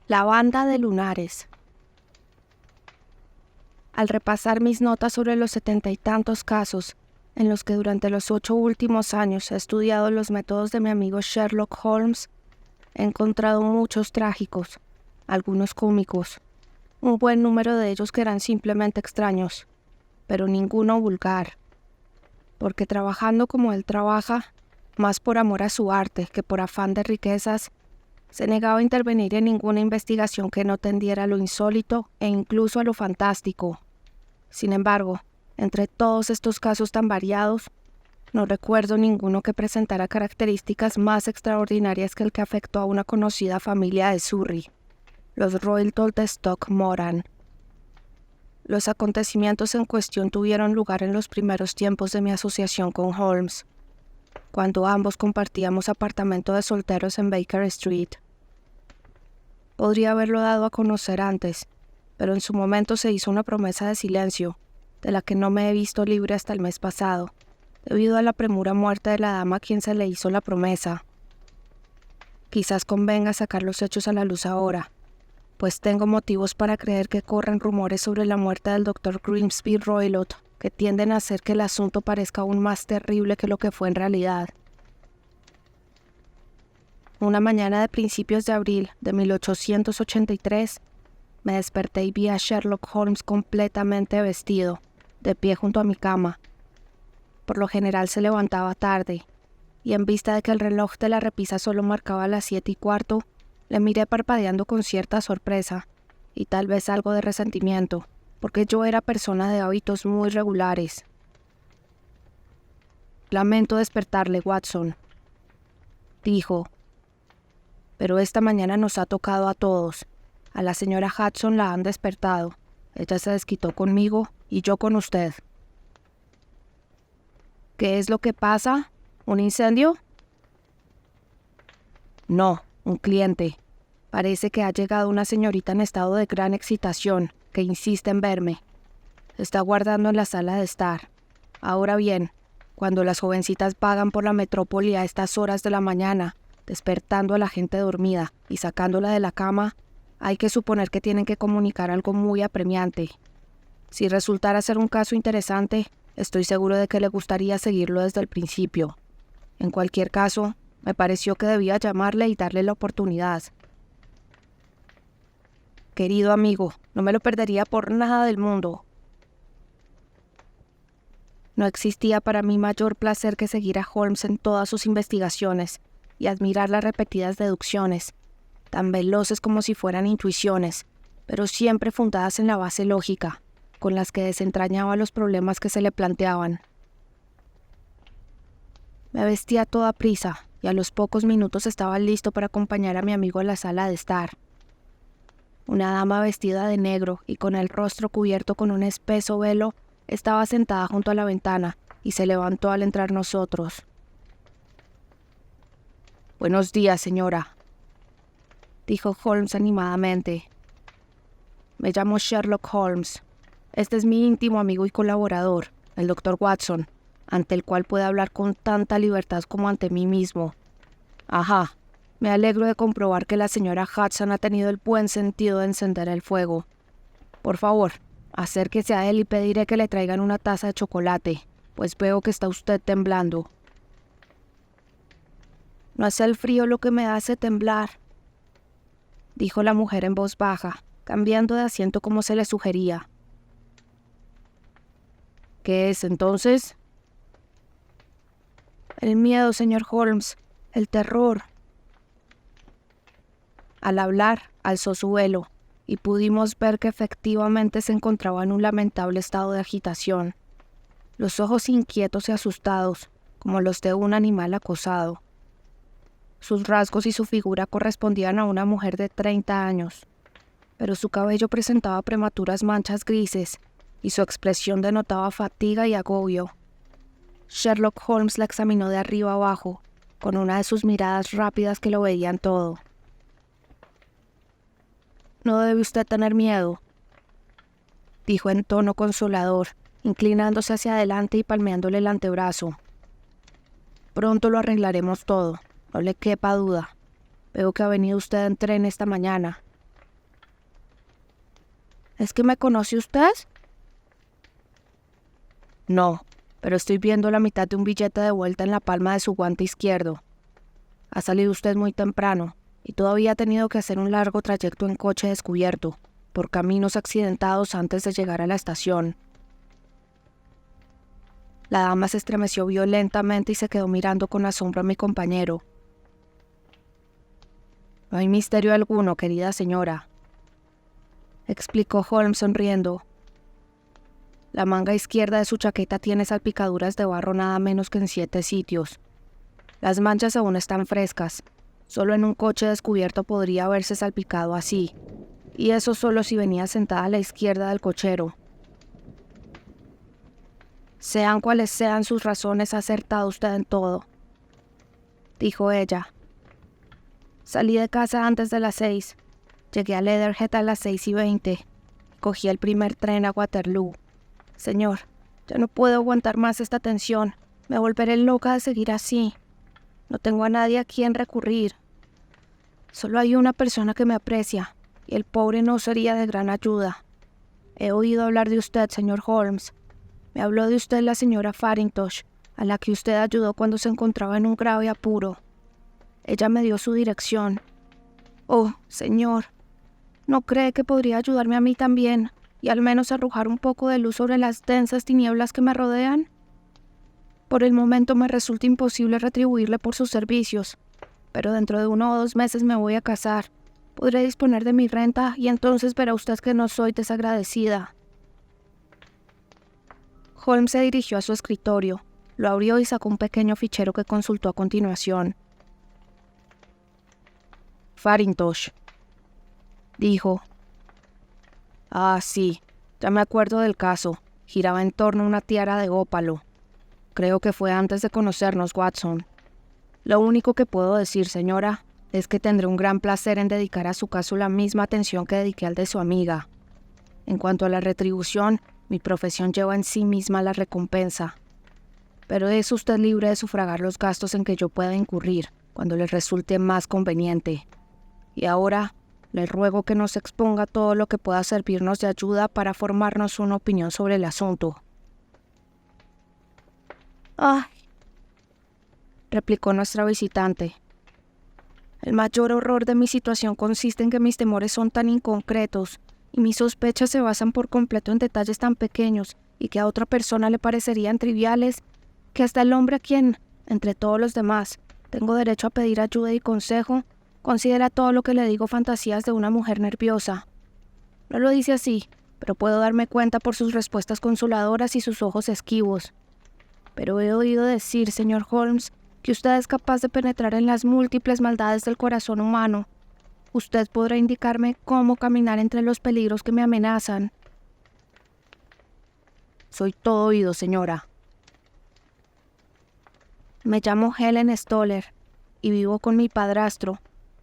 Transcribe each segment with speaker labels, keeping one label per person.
Speaker 1: La banda de lunares. Al repasar mis notas sobre los 70 y tantos casos en los que durante los 8 últimos años he estudiado los métodos de mi amigo Sherlock Holmes, he encontrado muchos trágicos, algunos cómicos, un buen número de ellos que eran simplemente extraños, pero ninguno vulgar, porque trabajando como él trabaja, más por amor a su arte que por afán de riquezas, se negaba a intervenir en ninguna investigación que no tendiera a lo insólito e incluso a lo fantástico. Sin embargo, entre todos estos casos tan variados, no recuerdo ninguno que presentara características más extraordinarias que el que afectó a una conocida familia de Surrey, los Royton de Stoke Moran. Los acontecimientos en cuestión tuvieron lugar en los primeros tiempos de mi asociación con Holmes, cuando ambos compartíamos apartamento de solteros en Baker Street. Podría haberlo dado a conocer antes, pero en su momento se hizo una promesa de silencio, de la que no me he visto libre hasta el mes pasado, debido a la premura muerte de la dama a quien se le hizo la promesa. Quizás convenga sacar los hechos a la luz ahora, pues tengo motivos para creer que corren rumores sobre la muerte del Dr. Grimsby Roylott, que tienden a hacer que el asunto parezca aún más terrible que lo que fue en realidad. Una mañana de principios de abril de 1883, me desperté y vi a Sherlock Holmes completamente vestido, de pie junto a mi cama. Por lo general se levantaba tarde, y en vista de que el reloj de la repisa solo marcaba las 7:15, le miré parpadeando con cierta sorpresa, y tal vez algo de resentimiento, porque yo era persona de hábitos muy regulares. «Lamento despertarle, Watson», dijo, «pero esta mañana nos ha tocado a todos. A la señora Hudson la han despertado. Ella se desquitó conmigo y yo con usted». «¿Qué es lo que pasa? ¿Un incendio?» «No, un cliente. Parece que ha llegado una señorita en estado de gran excitación, que insiste en verme. Está guardando en la sala de estar. Ahora bien, cuando las jovencitas vagan por la metrópoli a estas horas de la mañana, despertando a la gente dormida y sacándola de la cama, hay que suponer que tienen que comunicar algo muy apremiante. Si resultara ser un caso interesante, estoy seguro de que le gustaría seguirlo desde el principio. En cualquier caso, me pareció que debía llamarle y darle la oportunidad. Querido amigo, no me lo perdería por nada del mundo. No existía para mí mayor placer que seguir a Holmes en todas sus investigaciones y admirar las repetidas deducciones, tan veloces como si fueran intuiciones, pero siempre fundadas en la base lógica, con las que desentrañaba los problemas que se le planteaban. Me vestí a toda prisa y a los pocos minutos estaba listo para acompañar a mi amigo a la sala de estar. Una dama vestida de negro y con el rostro cubierto con un espeso velo estaba sentada junto a la ventana y se levantó al entrar nosotros. «Buenos días, señora», dijo Holmes animadamente. «Me llamo Sherlock Holmes. Este es mi íntimo amigo y colaborador, el Dr. Watson, ante el cual puedo hablar con tanta libertad como ante mí mismo. Ajá, me alegro de comprobar que la señora Hudson ha tenido el buen sentido de encender el fuego. Por favor, acérquese a él y pediré que le traigan una taza de chocolate, pues veo que está usted temblando». «No es el frío lo que me hace temblar», dijo la mujer en voz baja, cambiando de asiento como se le sugería. «¿Qué es entonces?» «El miedo, señor Holmes, el terror». Al hablar, alzó su velo, y pudimos ver que efectivamente se encontraba en un lamentable estado de agitación, los ojos inquietos y asustados, como los de un animal acosado. Sus rasgos y su figura correspondían a una mujer de 30 años, pero su cabello presentaba prematuras manchas grises, y su expresión denotaba fatiga y agobio. Sherlock Holmes la examinó de arriba abajo, con una de sus miradas rápidas que lo veían todo. «No debe usted tener miedo», dijo en tono consolador, inclinándose hacia adelante y palmeándole el antebrazo. «Pronto lo arreglaremos todo, no le quepa duda. Veo que ha venido usted en tren esta mañana. ¿Es que me conoce usted? No, pero estoy viendo la mitad de un billete de vuelta en la palma de su guante izquierdo. Ha salido usted muy temprano y todavía ha tenido que hacer un largo trayecto en coche descubierto, por caminos accidentados antes de llegar a la estación. La dama se estremeció violentamente y se quedó mirando con asombro a mi compañero. No hay misterio alguno, querida señora, explicó Holmes sonriendo. La manga izquierda de su chaqueta tiene salpicaduras de barro nada menos que en 7 sitios. Las manchas aún están frescas. Solo en un coche descubierto podría haberse salpicado así, y eso solo si venía sentada a la izquierda del cochero. Sean cuales sean sus razones, ha acertado usted en todo, dijo ella. Salí de casa antes de las 6. Llegué a Leatherhead a las 6:20. Cogí el primer tren a Waterloo. Señor, ya no puedo aguantar más esta tensión. Me volveré loca de seguir así. No tengo a nadie a quien recurrir. Solo hay una persona que me aprecia, y el pobre no sería de gran ayuda. He oído hablar de usted, señor Holmes. Me habló de usted la señora Farintosh, a la que usted ayudó cuando se encontraba en un grave apuro. Ella me dio su dirección. Oh, señor, ¿no cree que podría ayudarme a mí también, y al menos arrojar un poco de luz sobre las densas tinieblas que me rodean? Por el momento me resulta imposible retribuirle por sus servicios, pero dentro de 1 o 2 meses me voy a casar. Podré disponer de mi renta y entonces verá usted que no soy desagradecida. Holmes se dirigió a su escritorio, lo abrió y sacó un pequeño fichero que consultó a continuación. Farintosh, dijo. Ah, sí, ya me acuerdo del caso. Giraba en torno a una tiara de ópalo. Creo que fue antes de conocernos, Watson. Lo único que puedo decir, señora, es que tendré un gran placer en dedicar a su caso la misma atención que dediqué al de su amiga. En cuanto a la retribución, mi profesión lleva en sí misma la recompensa. Pero es usted libre de sufragar los gastos en que yo pueda incurrir, cuando le resulte más conveniente. Y ahora, le ruego que nos exponga todo lo que pueda servirnos de ayuda para formarnos una opinión sobre el asunto. ¡Ay!, replicó nuestra visitante. El mayor horror de mi situación consiste en que mis temores son tan inconcretos y mis sospechas se basan por completo en detalles tan pequeños y que a otra persona le parecerían triviales, que hasta el hombre a quien, entre todos los demás, tengo derecho a pedir ayuda y consejo, considera todo lo que le digo fantasías de una mujer nerviosa. No lo dice así, pero puedo darme cuenta por sus respuestas consoladoras y sus ojos esquivos. Pero he oído decir, señor Holmes, que usted es capaz de penetrar en las múltiples maldades del corazón humano. Usted podrá indicarme cómo caminar entre los peligros que me amenazan. Soy todo oído, señora. Me llamo Helen Stoller y vivo con mi padrastro,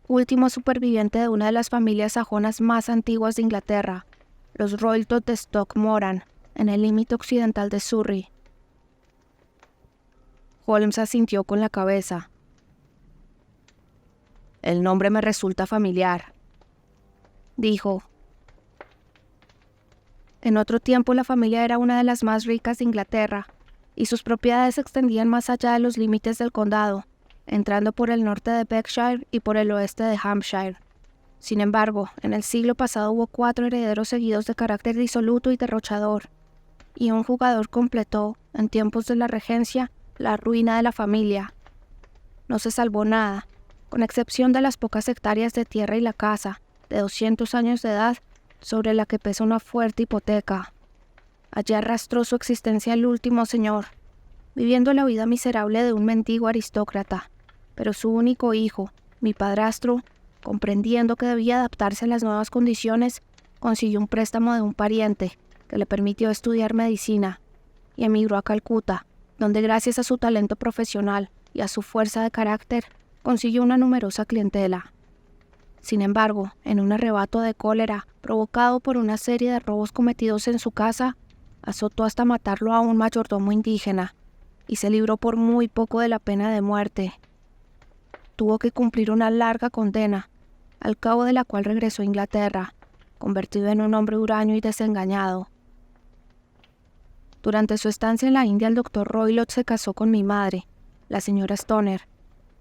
Speaker 1: último superviviente de una de las familias sajonas más antiguas de Inglaterra, los Roylott de Stoke Moran, en el límite occidental de Surrey. Holmes asintió con la cabeza. El nombre me resulta familiar, dijo. En otro tiempo la familia era una de las más ricas de Inglaterra, y sus propiedades se extendían más allá de los límites del condado, entrando por el norte de Berkshire y por el oeste de Hampshire. Sin embargo, en el siglo pasado hubo 4 herederos seguidos de carácter disoluto y derrochador, y un jugador completó, en tiempos de la regencia, la ruina de la familia. No se salvó nada, con excepción de las pocas hectáreas de tierra y la casa, de 200 años de edad, sobre la que pesa una fuerte hipoteca. Allí arrastró su existencia el último señor, viviendo la vida miserable de un mendigo aristócrata, pero su único hijo, mi padrastro, comprendiendo que debía adaptarse a las nuevas condiciones, consiguió un préstamo de un pariente que le permitió estudiar medicina, y emigró a Calcuta, donde gracias a su talento profesional y a su fuerza de carácter, consiguió una numerosa clientela. Sin embargo, en un arrebato de cólera provocado por una serie de robos cometidos en su casa, azotó hasta matarlo a un mayordomo indígena, y se libró por muy poco de la pena de muerte. Tuvo que cumplir una larga condena, al cabo de la cual regresó a Inglaterra, convertido en un hombre huraño y desengañado. Durante su estancia en la India, el doctor Roylott se casó con mi madre, la señora Stoner,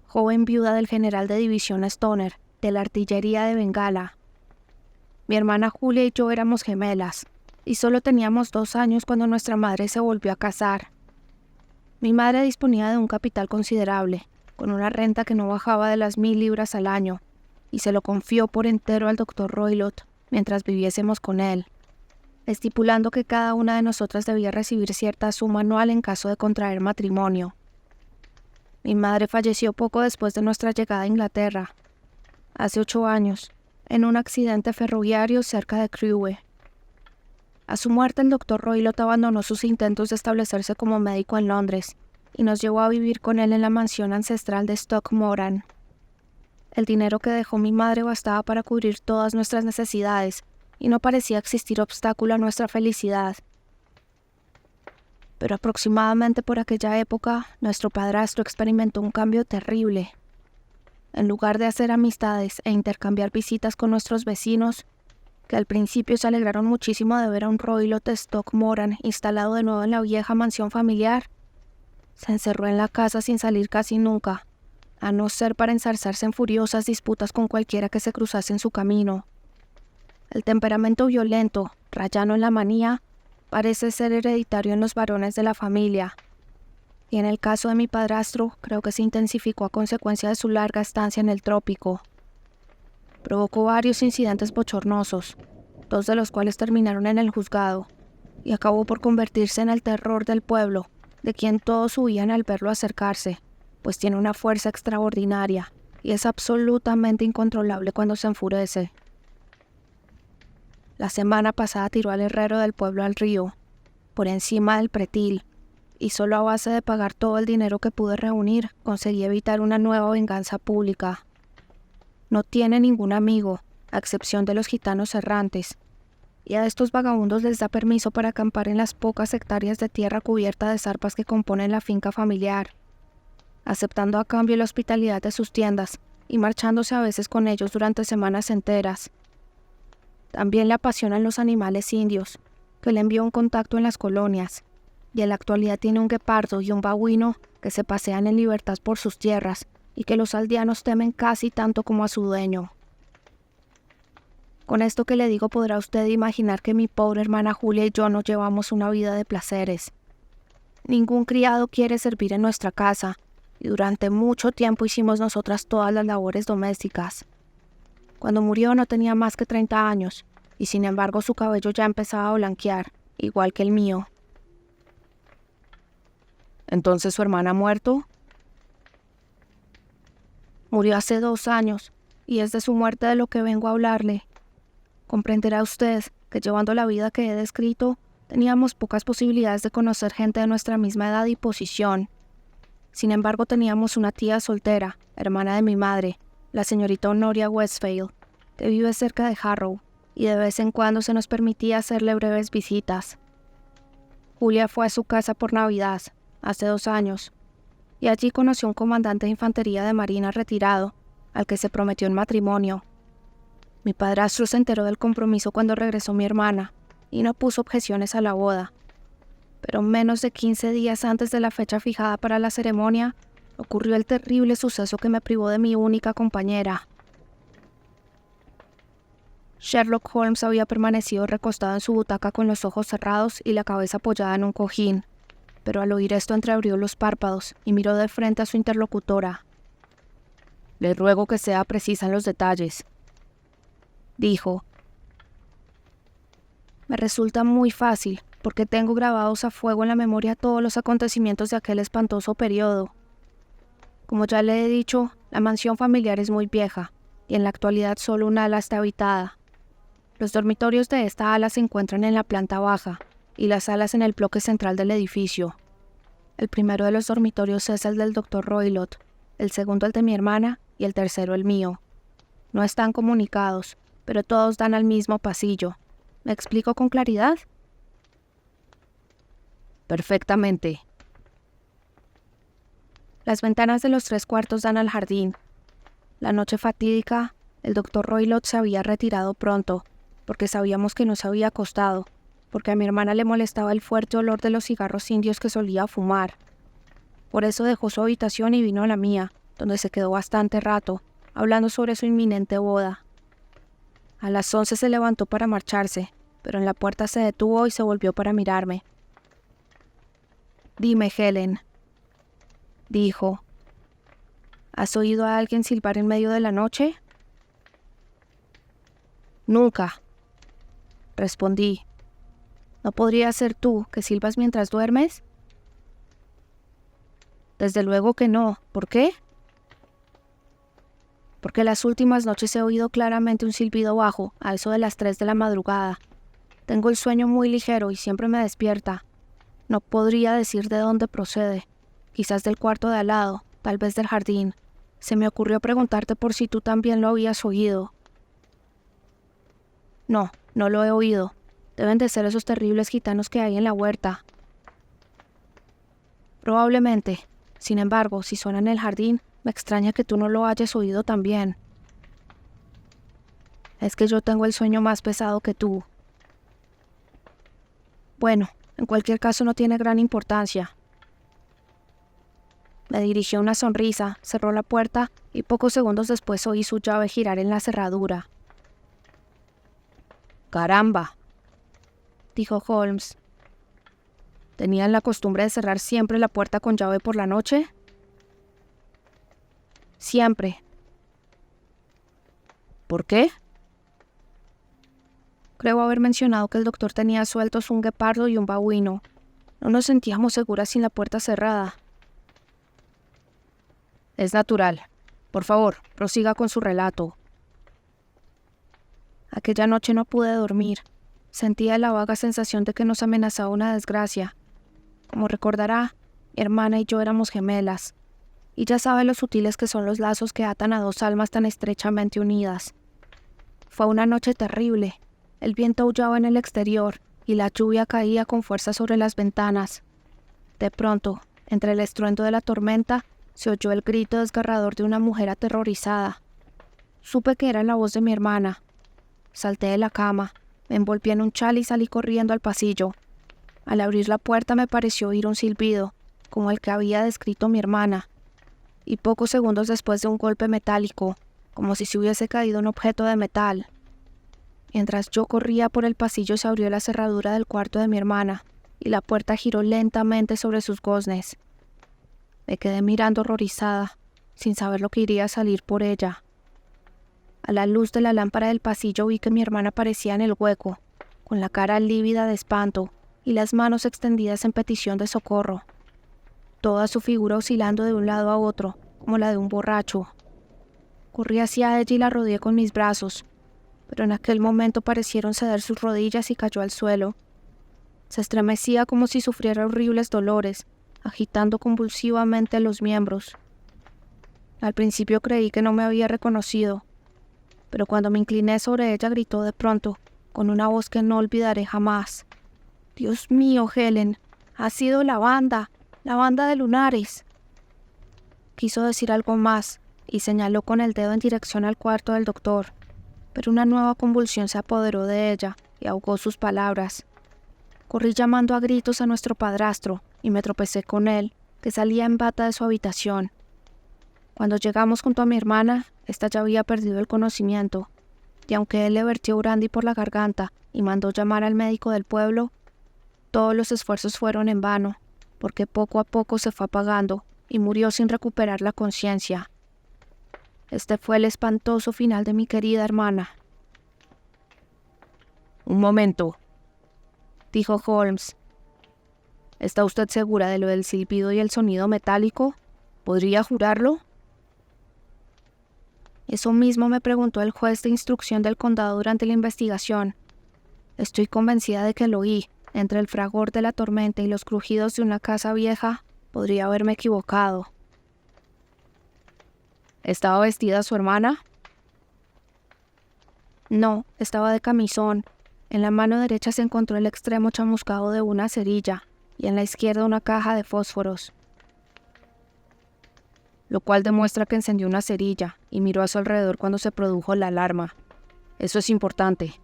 Speaker 1: joven viuda del general de división Stoner, de la artillería de Bengala. Mi hermana Julia y yo éramos gemelas, y solo teníamos 2 años cuando nuestra madre se volvió a casar. Mi madre disponía de un capital considerable, con una renta que no bajaba de las 1,000 libras al año, y se lo confió por entero al doctor Roylott mientras viviésemos con él, estipulando que cada una de nosotras debía recibir cierta suma anual en caso de contraer matrimonio. Mi madre falleció poco después de nuestra llegada a Inglaterra, hace 8 años, en un accidente ferroviario cerca de Crewe. A su muerte, el doctor Roylott abandonó sus intentos de establecerse como médico en Londres y nos llevó a vivir con él en la mansión ancestral de Stoke Moran. El dinero que dejó mi madre bastaba para cubrir todas nuestras necesidades y no parecía existir obstáculo a nuestra felicidad. Pero aproximadamente por aquella época, nuestro padrastro experimentó un cambio terrible. En lugar de hacer amistades e intercambiar visitas con nuestros vecinos, que al principio se alegraron muchísimo de ver a un Roylott de Stoke Moran instalado de nuevo en la vieja mansión familiar, se encerró en la casa sin salir casi nunca, a no ser para enzarzarse en furiosas disputas con cualquiera que se cruzase en su camino. El temperamento violento, rayano en la manía, parece ser hereditario en los varones de la familia, y en el caso de mi padrastro creo que se intensificó a consecuencia de su larga estancia en el trópico. Provocó varios incidentes bochornosos, 2 de los cuales terminaron en el juzgado, y acabó por convertirse en el terror del pueblo, de quien todos huían al verlo acercarse, pues tiene una fuerza extraordinaria y es absolutamente incontrolable cuando se enfurece. La semana pasada tiró al herrero del pueblo al río, por encima del pretil, y solo a base de pagar todo el dinero que pude reunir, conseguí evitar una nueva venganza pública. No tiene ningún amigo, a excepción de los gitanos errantes, y a estos vagabundos les da permiso para acampar en las pocas hectáreas de tierra cubierta de zarpas que componen la finca familiar, aceptando a cambio la hospitalidad de sus tiendas y marchándose a veces con ellos durante semanas enteras. También le apasionan los animales indios, que le envió un contacto en las colonias, y en la actualidad tiene un guepardo y un babuino que se pasean en libertad por sus tierras y que los aldeanos temen casi tanto como a su dueño. Con esto que le digo podrá usted imaginar que mi pobre hermana Julia y yo no llevamos una vida de placeres. Ningún criado quiere servir en nuestra casa, y durante mucho tiempo hicimos nosotras todas las labores domésticas. Cuando murió no tenía más que 30 años, y sin embargo su cabello ya empezaba a blanquear, igual que el mío.
Speaker 2: ¿Entonces su hermana ha muerto?
Speaker 1: Murió hace 2 años, y es de su muerte de lo que vengo a hablarle. Comprenderá usted que llevando la vida que he descrito, teníamos pocas posibilidades de conocer gente de nuestra misma edad y posición. Sin embargo, teníamos una tía soltera, hermana de mi madre, la señorita Honoria Westphale, que vive cerca de Harrow, y de vez en cuando se nos permitía hacerle breves visitas. Julia fue a su casa por Navidad, hace 2 años, y allí conoció a un comandante de infantería de marina retirado, al que se prometió en matrimonio. Mi padrastro se enteró del compromiso cuando regresó mi hermana, y no puso objeciones a la boda. Pero menos de 15 días antes de la fecha fijada para la ceremonia, ocurrió el terrible suceso que me privó de mi única compañera. Sherlock Holmes había permanecido recostado en su butaca con los ojos cerrados y la cabeza apoyada en un cojín, pero al oír esto entreabrió los párpados y miró de frente a su interlocutora.
Speaker 2: Le ruego que sea precisa en los detalles,
Speaker 1: dijo. Me resulta muy fácil, porque tengo grabados a fuego en la memoria todos los acontecimientos de aquel espantoso periodo. Como ya le he dicho, la mansión familiar es muy vieja, y en la actualidad solo un ala está habitada. Los dormitorios de esta ala se encuentran en la planta baja, y las salas en el bloque central del edificio. El primero de los dormitorios es el del doctor Roylott, el segundo el de mi hermana y el tercero el mío. No están comunicados, pero todos dan al mismo pasillo. ¿Me explico con claridad?
Speaker 2: Perfectamente.
Speaker 1: Las ventanas de los 3 cuartos dan al jardín. La noche fatídica, el doctor Roylott se había retirado pronto, porque sabíamos que no se había acostado, porque a mi hermana le molestaba el fuerte olor de los cigarros indios que solía fumar. Por eso dejó su habitación y vino a la mía, donde se quedó bastante rato, hablando sobre su inminente boda. A las 11 se levantó para marcharse, pero en la puerta se detuvo y se volvió para mirarme. «Dime, Helen», dijo, «¿has oído a alguien silbar en medio de la noche?» «Nunca», respondí. «¿No podría ser tú que silbas mientras duermes?» «Desde luego que no. ¿Por qué?» «Porque las últimas noches he oído claramente un silbido bajo, a eso de las 3 de la madrugada. Tengo el sueño muy ligero y siempre me despierta. No podría decir de dónde procede. Quizás del cuarto de al lado, tal vez del jardín. Se me ocurrió preguntarte por si tú también lo habías oído». «No, no lo he oído. Deben de ser esos terribles gitanos que hay en la huerta». «Probablemente. Sin embargo, si suena en el jardín, me extraña que tú no lo hayas oído también». «Es que yo tengo el sueño más pesado que tú». «Bueno, en cualquier caso no tiene gran importancia». Me dirigió una sonrisa, cerró la puerta y pocos segundos después oí su llave girar en la cerradura. «Caramba», dijo Holmes. «¿Tenían la costumbre de cerrar siempre la puerta con llave por la noche?» «Siempre». «¿Por qué?» «Creo haber mencionado que el doctor tenía sueltos un guepardo y un babuino. No nos sentíamos seguras sin la puerta cerrada». «Es natural. Por favor, prosiga con su relato». «Aquella noche no pude dormir. Sentía la vaga sensación de que nos amenazaba una desgracia. Como recordará, mi hermana y yo éramos gemelas, y ya sabe lo sutiles que son los lazos que atan a dos almas tan estrechamente unidas. Fue una noche terrible. El viento aullaba en el exterior y la lluvia caía con fuerza sobre las ventanas. De pronto, entre el estruendo de la tormenta, se oyó el grito desgarrador de una mujer aterrorizada. Supe que era la voz de mi hermana. Salté de la cama, me envolví en un chal y salí corriendo al pasillo. Al abrir la puerta me pareció oír un silbido, como el que había descrito mi hermana, y pocos segundos después de un golpe metálico, como si se hubiese caído un objeto de metal. Mientras yo corría por el pasillo se abrió la cerradura del cuarto de mi hermana, y la puerta giró lentamente sobre sus goznes. Me quedé mirando horrorizada, sin saber lo que iría a salir por ella. A la luz de la lámpara del pasillo vi que mi hermana aparecía en el hueco, con la cara lívida de espanto y las manos extendidas en petición de socorro. Toda su figura oscilando de un lado a otro, como la de un borracho. Corrí hacia ella y la rodeé con mis brazos, pero en aquel momento parecieron ceder sus rodillas y cayó al suelo. Se estremecía como si sufriera horribles dolores, agitando convulsivamente los miembros. Al principio creí que no me había reconocido, pero cuando me incliné sobre ella gritó de pronto, con una voz que no olvidaré jamás: «Dios mío, Helen, ha sido la banda de lunares». Quiso decir algo más y señaló con el dedo en dirección al cuarto del doctor, pero una nueva convulsión se apoderó de ella y ahogó sus palabras. Corrí llamando a gritos a nuestro padrastro y me tropecé con él, que salía en bata de su habitación. Cuando llegamos junto a mi hermana, ésta ya había perdido el conocimiento, y aunque él le vertió brandy por la garganta y mandó llamar al médico del pueblo, todos los esfuerzos fueron en vano, porque poco a poco se fue apagando y murió sin recuperar la conciencia. Este fue el espantoso final de mi querida hermana. «Un momento», dijo Holmes. «¿Está usted segura de lo del silbido y el sonido metálico? ¿Podría jurarlo?» Eso mismo me preguntó el juez de instrucción del condado durante la investigación. Estoy convencida de que lo oí. Entre el fragor de la tormenta y los crujidos de una casa vieja, podría haberme equivocado. ¿Estaba vestida su hermana? No, estaba de camisón. En la mano derecha se encontró el extremo chamuscado de una cerilla y en la izquierda una caja de fósforos, lo cual demuestra que encendió una cerilla y miró a su alrededor cuando se produjo la alarma. Eso es importante.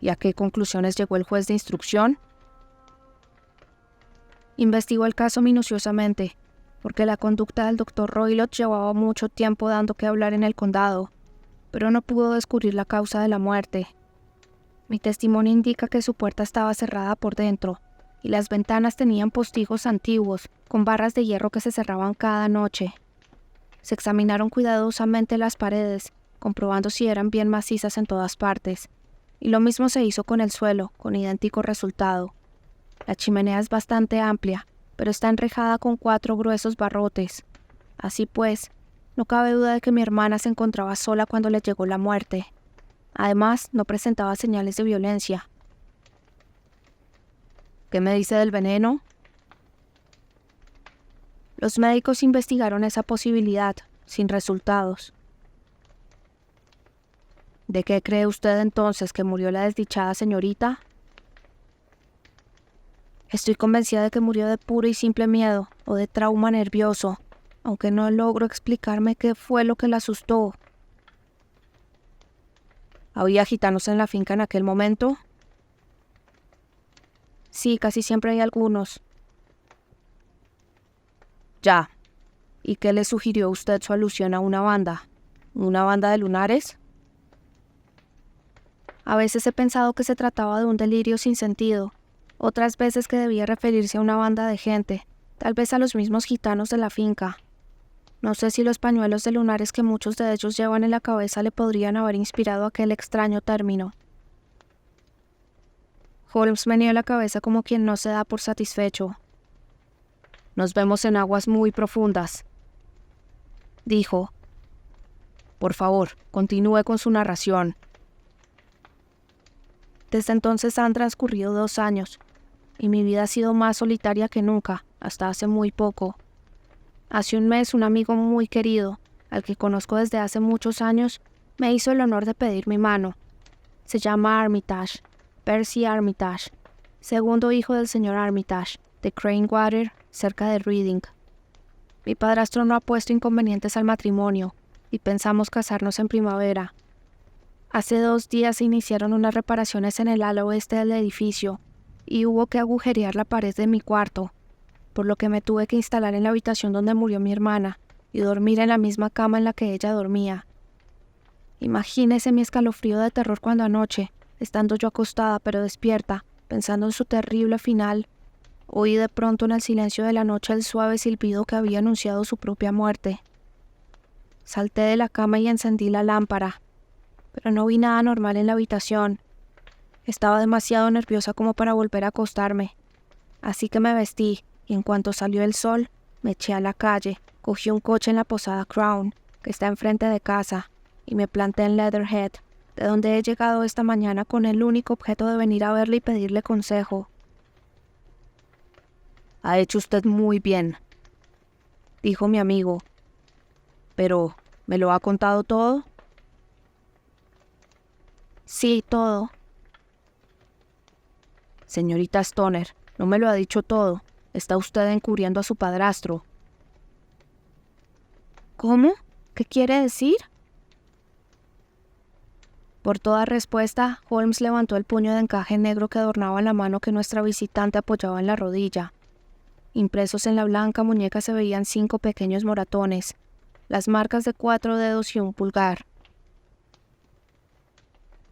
Speaker 2: ¿Y a qué conclusiones llegó el juez de instrucción?
Speaker 1: Investigó el caso minuciosamente, porque la conducta del Dr. Roylott llevaba mucho tiempo dando que hablar en el condado, pero no pudo descubrir la causa de la muerte. Mi testimonio indica que su puerta estaba cerrada por dentro, y las ventanas tenían postigos antiguos, con barras de hierro que se cerraban cada noche. Se examinaron cuidadosamente las paredes, comprobando si eran bien macizas en todas partes, y lo mismo se hizo con el suelo, con idéntico resultado. La chimenea es bastante amplia, pero está enrejada con 4 gruesos barrotes. Así pues, no cabe duda de que mi hermana se encontraba sola cuando le llegó la muerte. Además, no presentaba señales de violencia.
Speaker 2: ¿Qué me dice del veneno?
Speaker 1: Los médicos investigaron esa posibilidad, sin resultados.
Speaker 2: ¿De qué cree usted entonces que murió la desdichada señorita?
Speaker 1: Estoy convencida de que murió de puro y simple miedo o de trauma nervioso, aunque no logro explicarme qué fue lo que la asustó.
Speaker 2: ¿Había gitanos en la finca en aquel momento?
Speaker 1: Sí, casi siempre hay algunos.
Speaker 2: Ya. ¿Y qué le sugirió a usted su alusión a una banda? ¿Una banda de lunares?
Speaker 1: A veces he pensado que se trataba de un delirio sin sentido, otras veces que debía referirse a una banda de gente, tal vez a los mismos gitanos de la finca. No sé si los pañuelos de lunares que muchos de ellos llevan en la cabeza le podrían haber inspirado aquel extraño término. Holmes meneó la cabeza como quien no se da por satisfecho.
Speaker 2: Nos vemos en aguas muy profundas,
Speaker 1: dijo.
Speaker 2: Por favor, continúe con su narración.
Speaker 1: Desde entonces han transcurrido 2 años, y mi vida ha sido más solitaria que nunca, hasta hace muy poco. Hace un mes un amigo muy querido, al que conozco desde hace muchos años, me hizo el honor de pedir mi mano. Se llama Armitage, Percy Armitage, segundo hijo del señor Armitage, de Cranewater, cerca de Reading. Mi padrastro no ha puesto inconvenientes al matrimonio, y pensamos casarnos en primavera. Hace 2 días se iniciaron unas reparaciones en el ala oeste del edificio, y hubo que agujerear la pared de mi cuarto, por lo que me tuve que instalar en la habitación donde murió mi hermana, y dormir en la misma cama en la que ella dormía. Imagínese mi escalofrío de terror cuando anoche, estando yo acostada pero despierta, pensando en su terrible final, oí de pronto en el silencio de la noche el suave silbido que había anunciado su propia muerte. Salté de la cama y encendí la lámpara, pero no vi nada normal en la habitación. Estaba demasiado nerviosa como para volver a acostarme, así que me vestí y en cuanto salió el sol, me eché a la calle, cogí un coche en la posada Crown, que está enfrente de casa, y me planté en Leatherhead, de donde he llegado esta mañana con el único objeto de venir a verle y pedirle consejo.
Speaker 2: Ha hecho usted muy bien, dijo mi amigo. Pero, ¿me lo ha contado todo?
Speaker 1: Sí, todo.
Speaker 2: Señorita Stoner, no me lo ha dicho todo. Está usted encubriendo a su padrastro.
Speaker 1: ¿Cómo? ¿Qué quiere decir? Por toda respuesta, Holmes levantó el puño de encaje negro que adornaba la mano que nuestra visitante apoyaba en la rodilla. Impresos en la blanca muñeca se veían 5 pequeños moratones, las marcas de 4 dedos y un pulgar.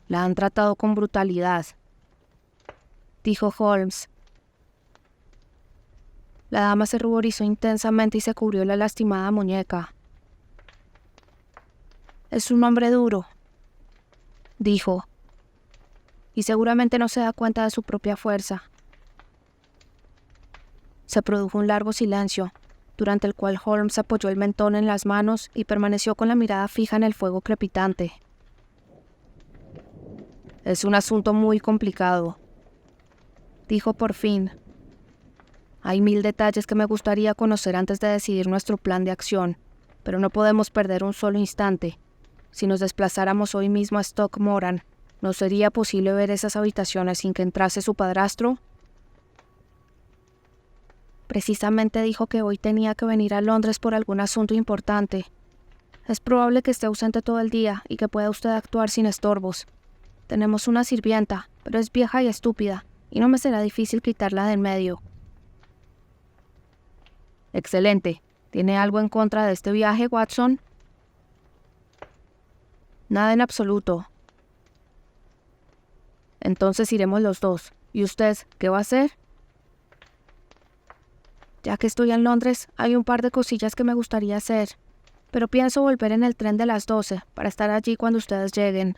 Speaker 2: La han tratado con brutalidad,
Speaker 1: dijo Holmes. La dama se ruborizó intensamente y se cubrió la lastimada muñeca. Es un hombre duro, dijo, y seguramente no se da cuenta de su propia fuerza. Se produjo un largo silencio, durante el cual Holmes apoyó el mentón en las manos y permaneció con la mirada fija en el fuego crepitante.
Speaker 2: Es un asunto muy complicado,
Speaker 1: dijo por fin.
Speaker 2: Hay 1000 detalles que me gustaría conocer antes de decidir nuestro plan de acción, pero no podemos perder un solo instante. Si nos desplazáramos hoy mismo a Stockmoran, ¿no sería posible ver esas habitaciones sin que entrase su padrastro?
Speaker 1: Precisamente dijo que hoy tenía que venir a Londres por algún asunto importante. Es probable que esté ausente todo el día y que pueda usted actuar sin estorbos. Tenemos una sirvienta, pero es vieja y estúpida, y no me será difícil quitarla de en medio.
Speaker 2: Excelente. ¿Tiene algo en contra de este viaje, Watson?
Speaker 1: Nada en absoluto.
Speaker 2: Entonces iremos los dos. ¿Y usted qué va a hacer?
Speaker 1: Ya que estoy en Londres, hay un par de cosillas que me gustaría hacer, pero pienso volver en el tren de las 12 para estar allí cuando ustedes lleguen.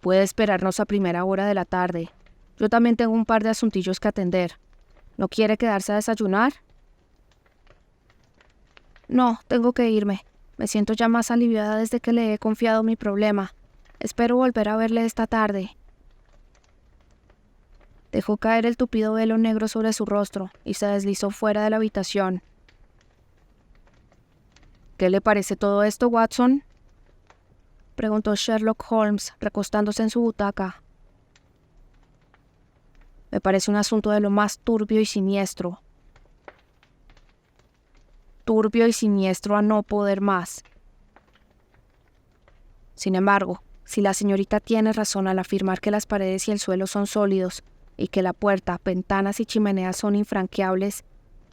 Speaker 2: Puede esperarnos a primera hora de la tarde. Yo también tengo un par de asuntillos que atender. ¿No quiere quedarse a desayunar?
Speaker 1: No, tengo que irme. Me siento ya más aliviada desde que le he confiado mi problema. Espero volver a verle esta tarde. Dejó caer el tupido velo negro sobre su rostro y se deslizó fuera de la habitación.
Speaker 2: ¿Qué le parece todo esto, Watson?
Speaker 1: Preguntó Sherlock Holmes, recostándose en su butaca.
Speaker 2: Me parece un asunto de lo más turbio y siniestro. Turbio y siniestro a no poder más. Sin embargo, si la señorita tiene razón al afirmar que las paredes y el suelo son sólidos y que la puerta, ventanas y chimeneas son infranqueables,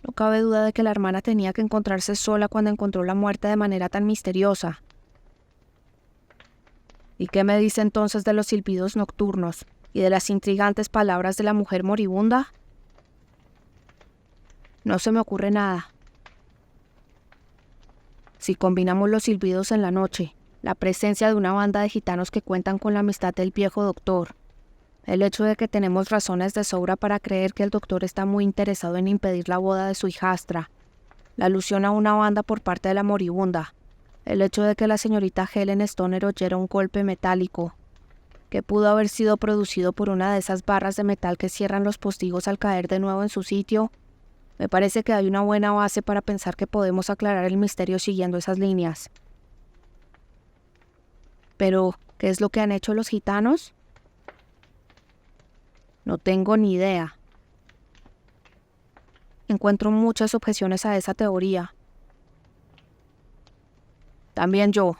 Speaker 2: no cabe duda de que la hermana tenía que encontrarse sola cuando encontró la muerte de manera tan misteriosa. ¿Y qué me dice entonces de los silbidos nocturnos y de las intrigantes palabras de la mujer moribunda?
Speaker 1: No se me ocurre nada.
Speaker 2: Si combinamos los silbidos en la noche, la presencia de una banda de gitanos que cuentan con la amistad del viejo doctor, el hecho de que tenemos razones de sobra para creer que el doctor está muy interesado en impedir la boda de su hijastra, la alusión a una banda por parte de la moribunda, el hecho de que la señorita Helen Stoner oyera un golpe metálico, que pudo haber sido producido por una de esas barras de metal que cierran los postigos al caer de nuevo en su sitio, me parece que hay una buena base para pensar que podemos aclarar el misterio siguiendo esas líneas.
Speaker 1: Pero, ¿qué es lo que han hecho los gitanos?
Speaker 2: No tengo ni idea.
Speaker 1: Encuentro muchas objeciones a esa teoría.
Speaker 2: También yo.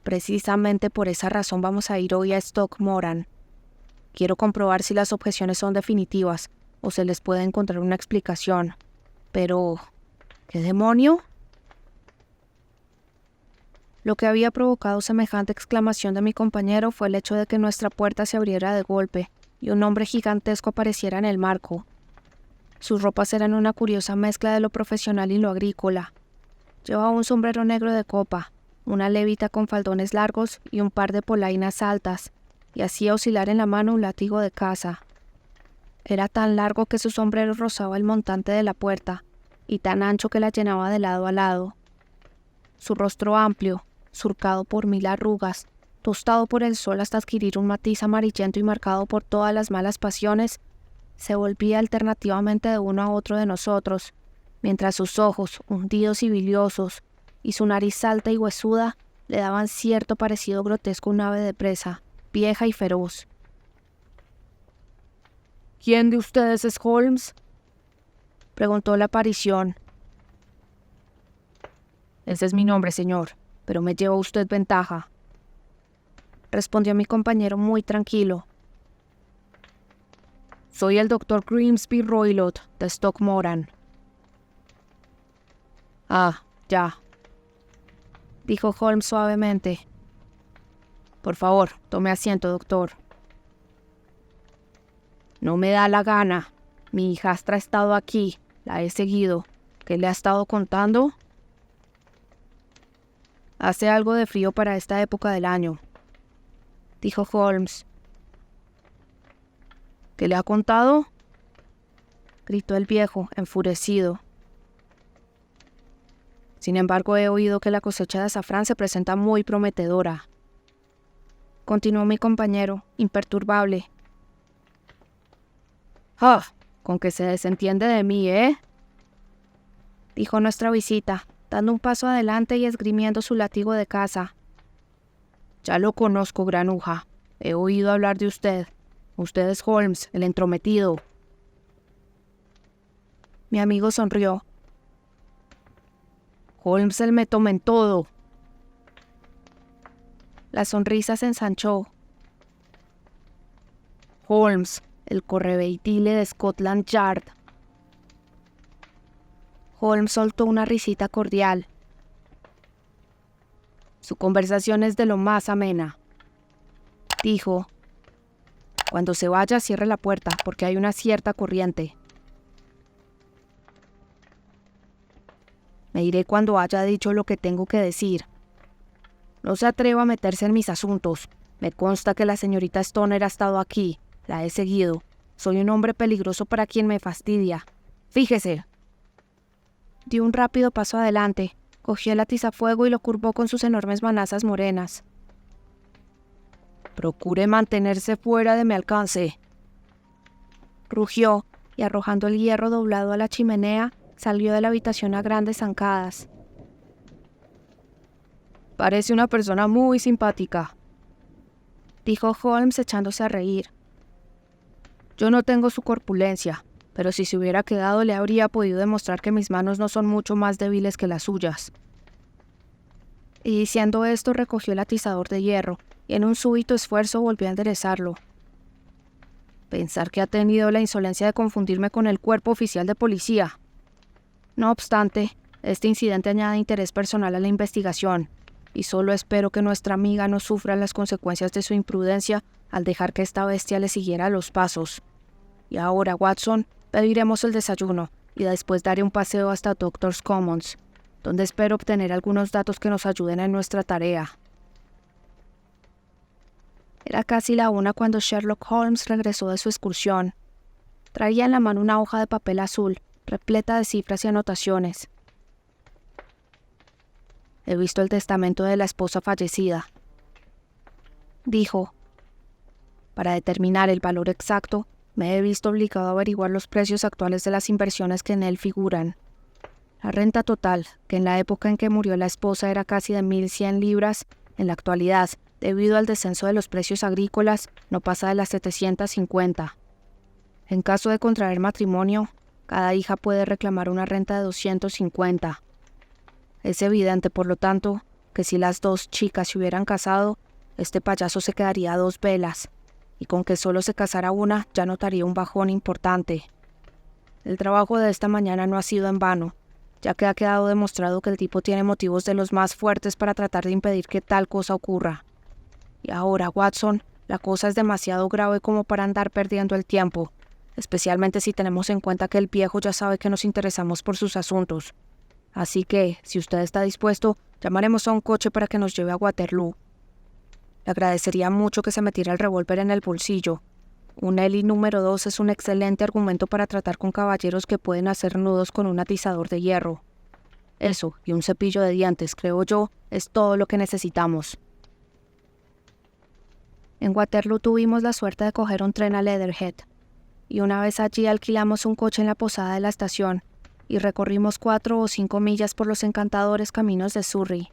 Speaker 2: Precisamente por esa razón vamos a ir hoy a Stoke Moran. Quiero comprobar si las objeciones son definitivas o se les puede encontrar una explicación. Pero, ¿qué demonio?
Speaker 1: Lo que había provocado semejante exclamación de mi compañero fue el hecho de que nuestra puerta se abriera de golpe y un hombre gigantesco apareciera en el marco. Sus ropas eran una curiosa mezcla de lo profesional y lo agrícola. Llevaba un sombrero negro de copa, una levita con faldones largos y un par de polainas altas, y hacía oscilar en la mano un látigo de caza. Era tan largo que su sombrero rozaba el montante de la puerta, y tan ancho que la llenaba de lado a lado. Su rostro amplio, surcado por 1000 arrugas, tostado por el sol hasta adquirir un matiz amarillento y marcado por todas las malas pasiones, se volvía alternativamente de uno a otro de nosotros, mientras sus ojos, hundidos y biliosos, y su nariz alta y huesuda, le daban cierto parecido grotesco a un ave de presa, vieja y feroz.
Speaker 2: ¿Quién de ustedes es Holmes?,
Speaker 1: preguntó la aparición.
Speaker 2: Ese es mi nombre, señor, pero me lleva usted ventaja,
Speaker 1: respondió mi compañero muy tranquilo.
Speaker 2: Soy el doctor Grimsby Roylott, de Stoke Moran.
Speaker 1: Ah, ya, dijo Holmes suavemente.
Speaker 2: Por favor, tome asiento, doctor. No me da la gana. Mi hijastra ha estado aquí, la he seguido. ¿Qué le ha estado contando?
Speaker 1: Hace algo de frío para esta época del año, dijo Holmes.
Speaker 2: ¿Qué le ha contado?,
Speaker 1: gritó el viejo, enfurecido.
Speaker 2: Sin embargo, he oído que la cosecha de azafrán se presenta muy prometedora,
Speaker 1: continuó mi compañero, imperturbable.
Speaker 2: ¡Ah! Con que se desentiende de mí,
Speaker 1: dijo nuestra visita, dando un paso adelante y esgrimiendo su látigo de caza.
Speaker 2: Ya lo conozco, granuja. He oído hablar de usted. Usted es Holmes, el entrometido.
Speaker 1: Mi amigo sonrió.
Speaker 2: Holmes el me toma en todo.
Speaker 1: La sonrisa se ensanchó.
Speaker 2: Holmes, el correveidile de Scotland Yard.
Speaker 1: Holmes soltó una risita cordial.
Speaker 2: Su conversación es de lo más amena, dijo. Cuando se vaya, cierre la puerta, porque hay una cierta corriente. Me iré cuando haya dicho lo que tengo que decir. No se atreva a meterse en mis asuntos. Me consta que la señorita Stoner ha estado aquí. La he seguido. Soy un hombre peligroso para quien me fastidia. Fíjese.
Speaker 1: Dio un rápido paso adelante, cogió el atizafuego y lo curvó con sus enormes manazas morenas.
Speaker 2: Procure mantenerse fuera de mi alcance.
Speaker 1: Rugió y, arrojando el hierro doblado a la chimenea, salió de la habitación a grandes zancadas.
Speaker 2: Parece una persona muy simpática,
Speaker 1: dijo Holmes echándose a reír.
Speaker 2: Yo no tengo su corpulencia, pero si se hubiera quedado le habría podido demostrar que mis manos no son mucho más débiles que las suyas.
Speaker 1: Y diciendo esto recogió el atizador de hierro y en un súbito esfuerzo volvió a enderezarlo.
Speaker 2: Pensar que ha tenido la insolencia de confundirme con el cuerpo oficial de policía. No obstante, este incidente añade interés personal a la investigación, y solo espero que nuestra amiga no sufra las consecuencias de su imprudencia al dejar que esta bestia le siguiera los pasos. Y ahora, Watson, pediremos el desayuno y después daré un paseo hasta Doctor's Commons, donde espero obtener algunos datos que nos ayuden en nuestra tarea.
Speaker 1: Era casi la 1 cuando Sherlock Holmes regresó de su excursión. Traía en la mano una hoja de papel azul, repleta de cifras y anotaciones.
Speaker 2: He visto el testamento de la esposa fallecida,
Speaker 1: dijo.
Speaker 2: Para determinar el valor exacto, me he visto obligado a averiguar los precios actuales de las inversiones que en él figuran. La renta total, que en la época en que murió la esposa era casi de 1.100 libras, en la actualidad, debido al descenso de los precios agrícolas, no pasa de las 750. En caso de contraer matrimonio, cada hija puede reclamar una renta de 250. Es evidente, por lo tanto, que si las dos chicas se hubieran casado, este payaso se quedaría a 2 velas, y con que solo se casara una ya notaría un bajón importante. El trabajo de esta mañana no ha sido en vano, ya que ha quedado demostrado que el tipo tiene motivos de los más fuertes para tratar de impedir que tal cosa ocurra. Y ahora, Watson, la cosa es demasiado grave como para andar perdiendo el tiempo, especialmente si tenemos en cuenta que el viejo ya sabe que nos interesamos por sus asuntos. Así que, si usted está dispuesto, llamaremos a un coche para que nos lleve a Waterloo. Le agradecería mucho que se metiera el revólver en el bolsillo. Un Ellie número 2 es un excelente argumento para tratar con caballeros que pueden hacer nudos con un atizador de hierro. Eso, y un cepillo de dientes, creo yo, es todo lo que necesitamos.
Speaker 1: En Waterloo tuvimos la suerte de coger un tren a Leatherhead, y una vez allí alquilamos un coche en la posada de la estación, y recorrimos 4 o 5 millas por los encantadores caminos de Surrey.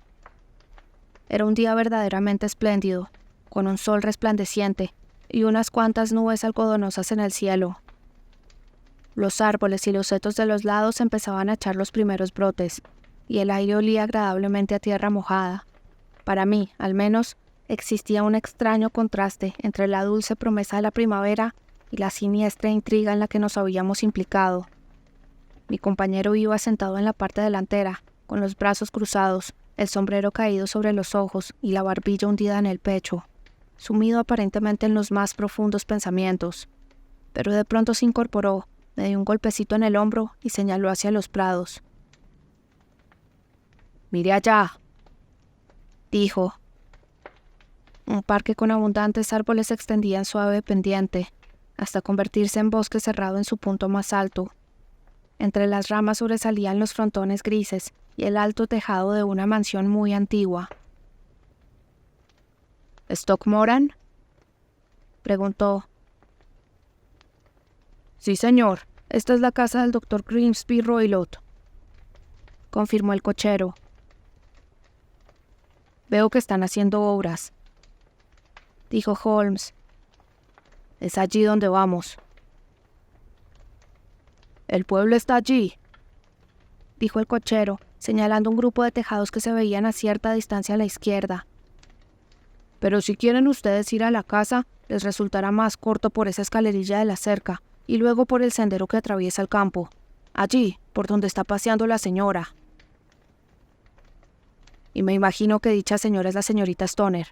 Speaker 1: Era un día verdaderamente espléndido, con un sol resplandeciente y unas cuantas nubes algodonosas en el cielo. Los árboles y los setos de los lados empezaban a echar los primeros brotes, y el aire olía agradablemente a tierra mojada. Para mí, al menos, existía un extraño contraste entre la dulce promesa de la primavera y la siniestra intriga en la que nos habíamos implicado. Mi compañero iba sentado en la parte delantera, con los brazos cruzados, el sombrero caído sobre los ojos y la barbilla hundida en el pecho, sumido aparentemente en los más profundos pensamientos. Pero de pronto se incorporó, me dio un golpecito en el hombro y señaló hacia los prados.
Speaker 2: «Mire allá»,
Speaker 1: dijo. Un parque con abundantes árboles se extendía en suave pendiente, hasta convertirse en bosque cerrado en su punto más alto. Entre las ramas sobresalían los frontones grises y el alto tejado de una mansión muy antigua.
Speaker 2: «¿Stock Moran?»,
Speaker 1: preguntó.
Speaker 2: «Sí, señor. Esta es la casa del Dr. Grimsby Roylott»,
Speaker 1: confirmó el cochero.
Speaker 2: «Veo que están haciendo obras»,
Speaker 1: dijo Holmes.
Speaker 2: «Es allí donde vamos». «El pueblo está allí»,
Speaker 1: dijo el cochero, señalando un grupo de tejados que se veían a cierta distancia a la izquierda.
Speaker 2: Pero si quieren ustedes ir a la casa, les resultará más corto por esa escalerilla de la cerca y luego por el sendero que atraviesa el campo. Allí, por donde está paseando la señora. Y me imagino que dicha señora es la señorita Stoner,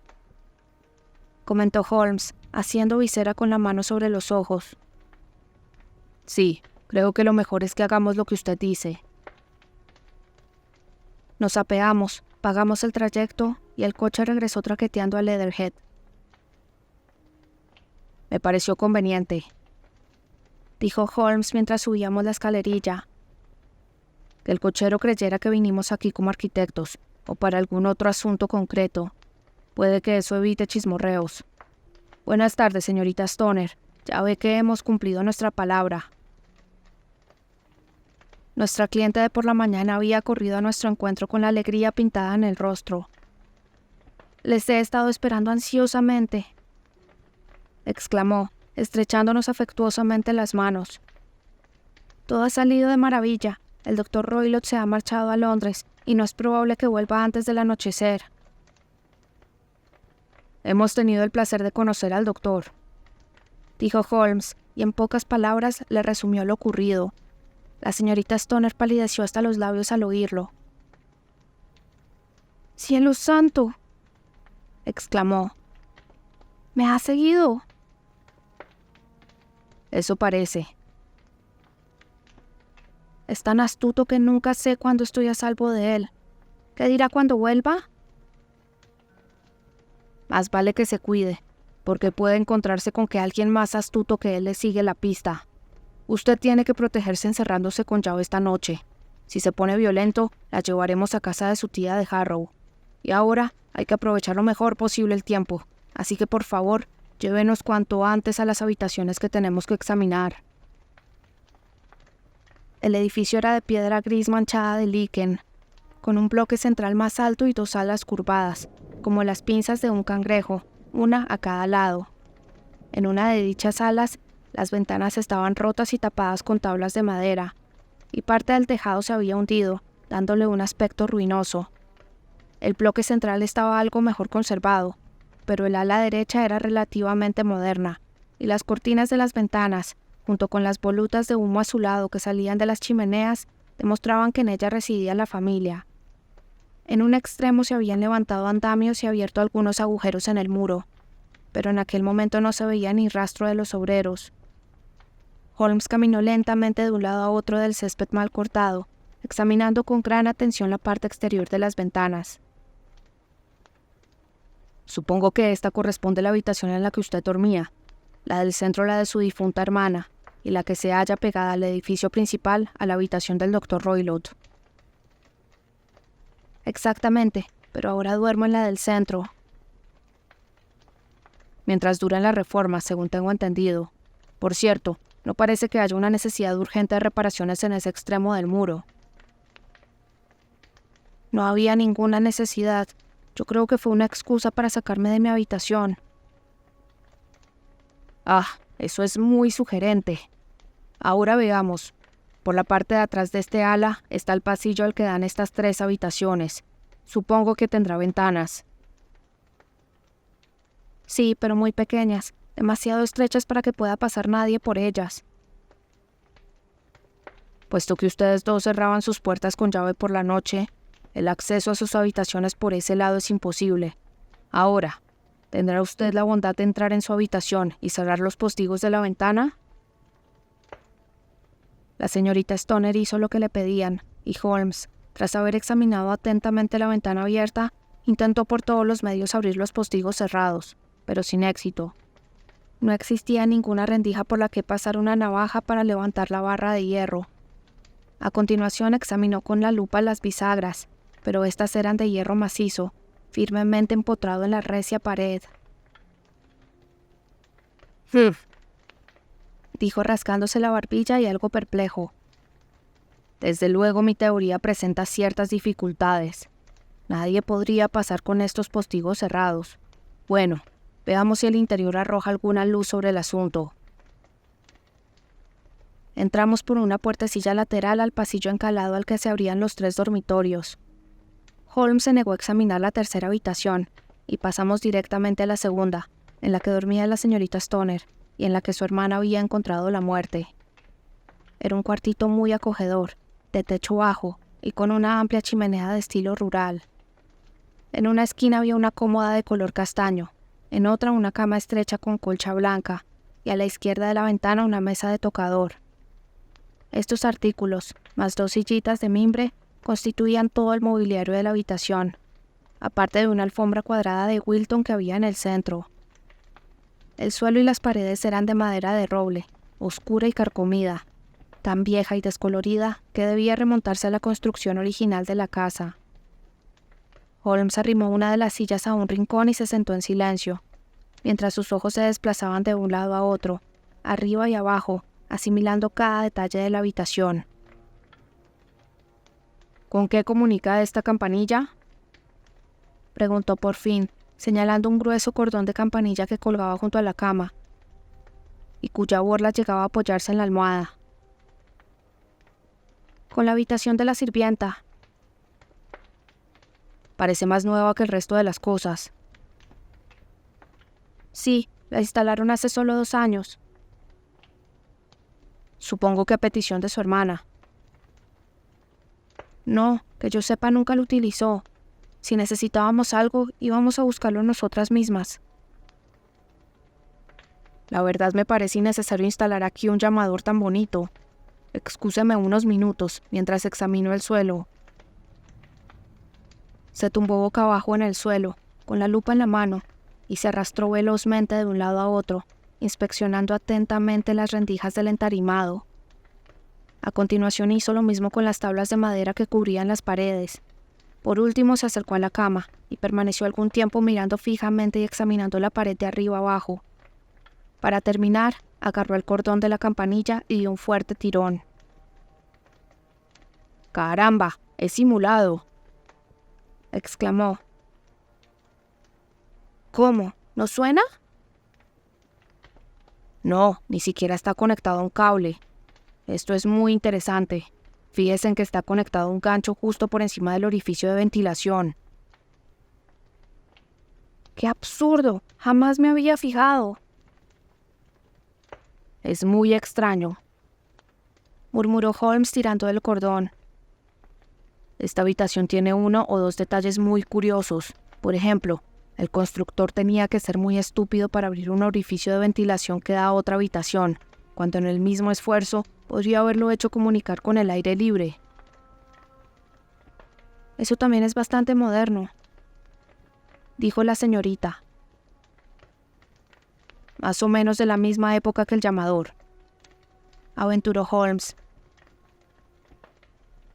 Speaker 2: comentó Holmes, haciendo visera con la mano sobre los ojos. Sí, creo que lo mejor es que hagamos lo que usted dice. Nos apeamos, pagamos el trayecto y el coche regresó traqueteando a Leatherhead. Me pareció conveniente, dijo Holmes mientras subíamos la escalerilla. Que el cochero creyera que vinimos aquí como arquitectos o para algún otro asunto concreto. Puede que eso evite chismorreos. Buenas tardes, señorita Stoner. Ya ve que hemos cumplido nuestra palabra. Nuestra cliente de por la mañana había corrido a nuestro encuentro con la alegría pintada en el rostro. Les he estado esperando ansiosamente, exclamó, estrechándonos afectuosamente las manos. Todo ha salido de maravilla. El doctor Roylott se ha marchado a Londres y no es probable que vuelva antes del anochecer. Hemos tenido el placer de conocer al doctor, dijo Holmes, y en pocas palabras le resumió lo ocurrido. La señorita Stoner palideció hasta los labios al oírlo. ¡Cielo santo!, exclamó. ¿Me ha seguido? Eso parece. Es tan astuto que nunca sé cuándo estoy a salvo de él. ¿Qué dirá cuando vuelva? Más vale que se cuide, porque puede encontrarse con que alguien más astuto que él le sigue la pista. Usted tiene que protegerse encerrándose con llave esta noche. Si se pone violento, la llevaremos a casa de su tía de Harrow. Y ahora hay que aprovechar lo mejor posible el tiempo, así que por favor, llévenos cuanto antes a las habitaciones que tenemos que examinar. El edificio era de piedra gris manchada de líquen, con un bloque central más alto y dos alas curvadas, como las pinzas de un cangrejo, una a cada lado. En una de dichas alas, las ventanas estaban rotas y tapadas con tablas de madera, y parte del tejado se había hundido, dándole un aspecto ruinoso. El bloque central estaba algo mejor conservado, pero el ala derecha era relativamente moderna, y las cortinas de las ventanas, junto con las volutas de humo azulado que salían de las chimeneas, demostraban que en ella residía la familia. En un extremo se habían levantado andamios y abierto algunos agujeros en el muro, pero en aquel momento no se veía ni rastro de los obreros. Holmes caminó lentamente de un lado a otro del césped mal cortado, examinando con gran atención la parte exterior de las ventanas. Supongo que esta corresponde a la habitación en la que usted dormía, la del centro la de su difunta hermana, y la que se halla pegada al edificio principal a la habitación del doctor Roylott. Exactamente, pero ahora duermo en la del centro. Mientras duran las reformas, según tengo entendido. Por cierto, no parece que haya una necesidad urgente de reparaciones en ese extremo del muro. No había ninguna necesidad. Yo creo que fue una excusa para sacarme de mi habitación. Ah, eso es muy sugerente. Ahora veamos. Por la parte de atrás de este ala está el pasillo al que dan estas 3 habitaciones. Supongo que tendrá ventanas. Sí, pero muy pequeñas, demasiado estrechas para que pueda pasar nadie por ellas. Puesto que ustedes dos cerraban sus puertas con llave por la noche, el acceso a sus habitaciones por ese lado es imposible. Ahora, ¿tendrá usted la bondad de entrar en su habitación y cerrar los postigos de la ventana? La señorita Stoner hizo lo que le pedían, y Holmes, tras haber examinado atentamente la ventana abierta, intentó por todos los medios abrir los postigos cerrados, pero sin éxito. No existía ninguna rendija por la que pasar una navaja para levantar la barra de hierro. A continuación examinó con la lupa las bisagras, pero estas eran de hierro macizo, firmemente empotrado en la recia pared. Dijo rascándose la barbilla y algo perplejo. Desde luego mi teoría presenta ciertas dificultades. Nadie podría pasar con estos postigos cerrados. Bueno, veamos si el interior arroja alguna luz sobre el asunto. Entramos por una puertecilla lateral al pasillo encalado al que se abrían los 3 dormitorios. Holmes se negó a examinar la tercera habitación, y pasamos directamente a la segunda, en la que dormía la señorita Stoner y en la que su hermana había encontrado la muerte. Era un cuartito muy acogedor, de techo bajo y con una amplia chimenea de estilo rural. En una esquina había una cómoda de color castaño, en otra una cama estrecha con colcha blanca y a la izquierda de la ventana una mesa de tocador. Estos artículos, más 2 sillitas de mimbre, constituían todo el mobiliario de la habitación, aparte de una alfombra cuadrada de Wilton que había en el centro. El suelo y las paredes eran de madera de roble, oscura y carcomida, tan vieja y descolorida que debía remontarse a la construcción original de la casa. Holmes arrimó una de las sillas a un rincón y se sentó en silencio, mientras sus ojos se desplazaban de un lado a otro, arriba y abajo, asimilando cada detalle de la habitación. ¿Con qué comunica esta campanilla?, preguntó por fin, señalando un grueso cordón de campanilla que colgaba junto a la cama, y cuya borla llegaba a apoyarse en la almohada. Con la habitación de la sirvienta. Parece más nueva que el resto de las cosas. Sí, la instalaron hace solo 2 años. Supongo que a petición de su hermana. No, que yo sepa nunca lo utilizó. Si necesitábamos algo, íbamos a buscarlo nosotras mismas. La verdad me parece innecesario instalar aquí un llamador tan bonito. Excúseme unos minutos, mientras examino el suelo. Se tumbó boca abajo en el suelo, con la lupa en la mano, y se arrastró velozmente de un lado a otro, inspeccionando atentamente las rendijas del entarimado. A continuación hizo lo mismo con las tablas de madera que cubrían las paredes. Por último se acercó a la cama y permaneció algún tiempo mirando fijamente y examinando la pared de arriba abajo. Para terminar, agarró el cordón de la campanilla y dio un fuerte tirón. ¡Caramba! ¡Es simulado!, exclamó. ¿Cómo? ¿No suena? No, ni siquiera está conectado a un cable. Esto es muy interesante. Fíjese en que está conectado a un gancho justo por encima del orificio de ventilación. ¡Qué absurdo! Jamás me había fijado. Es muy extraño, murmuró Holmes tirando del cordón. Esta habitación tiene 1 o 2 detalles muy curiosos. Por ejemplo, el constructor tenía que ser muy estúpido para abrir un orificio de ventilación que da a otra habitación, cuando en el mismo esfuerzo podría haberlo hecho comunicar con el aire libre. Eso también es bastante moderno, dijo la señorita. Más o menos de la misma época que el llamador, aventuró Holmes.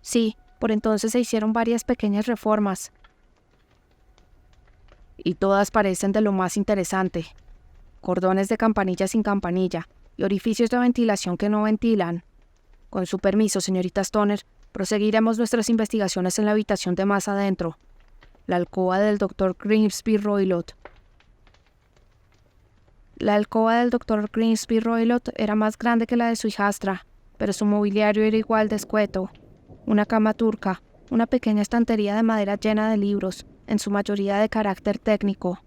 Speaker 2: Sí, por entonces se hicieron varias pequeñas reformas. Y todas parecen de lo más interesante. Cordones de campanilla sin campanilla y orificios de ventilación que no ventilan. Con su permiso, señorita Stoner, proseguiremos nuestras investigaciones en la habitación de más adentro, la alcoba del Dr. Grimsby Roylott. La alcoba del Dr. Grimsby Roylott era más grande que la de su hijastra, pero su mobiliario era igual de escueto. Una cama turca, una pequeña estantería de madera llena de libros, en su mayoría de carácter técnico,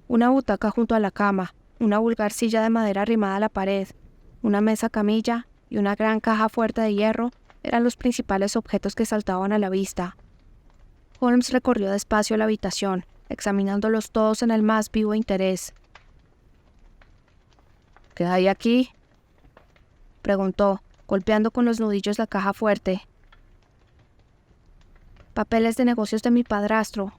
Speaker 2: una butaca junto a la cama, una vulgar silla de madera arrimada a la pared, una mesa camilla y una gran caja fuerte de hierro eran los principales objetos que saltaban a la vista. Holmes recorrió despacio la habitación, examinándolos todos en el más vivo interés. ¿Qué hay aquí?, preguntó, golpeando con los nudillos la caja fuerte. Papeles de negocios de mi padrastro.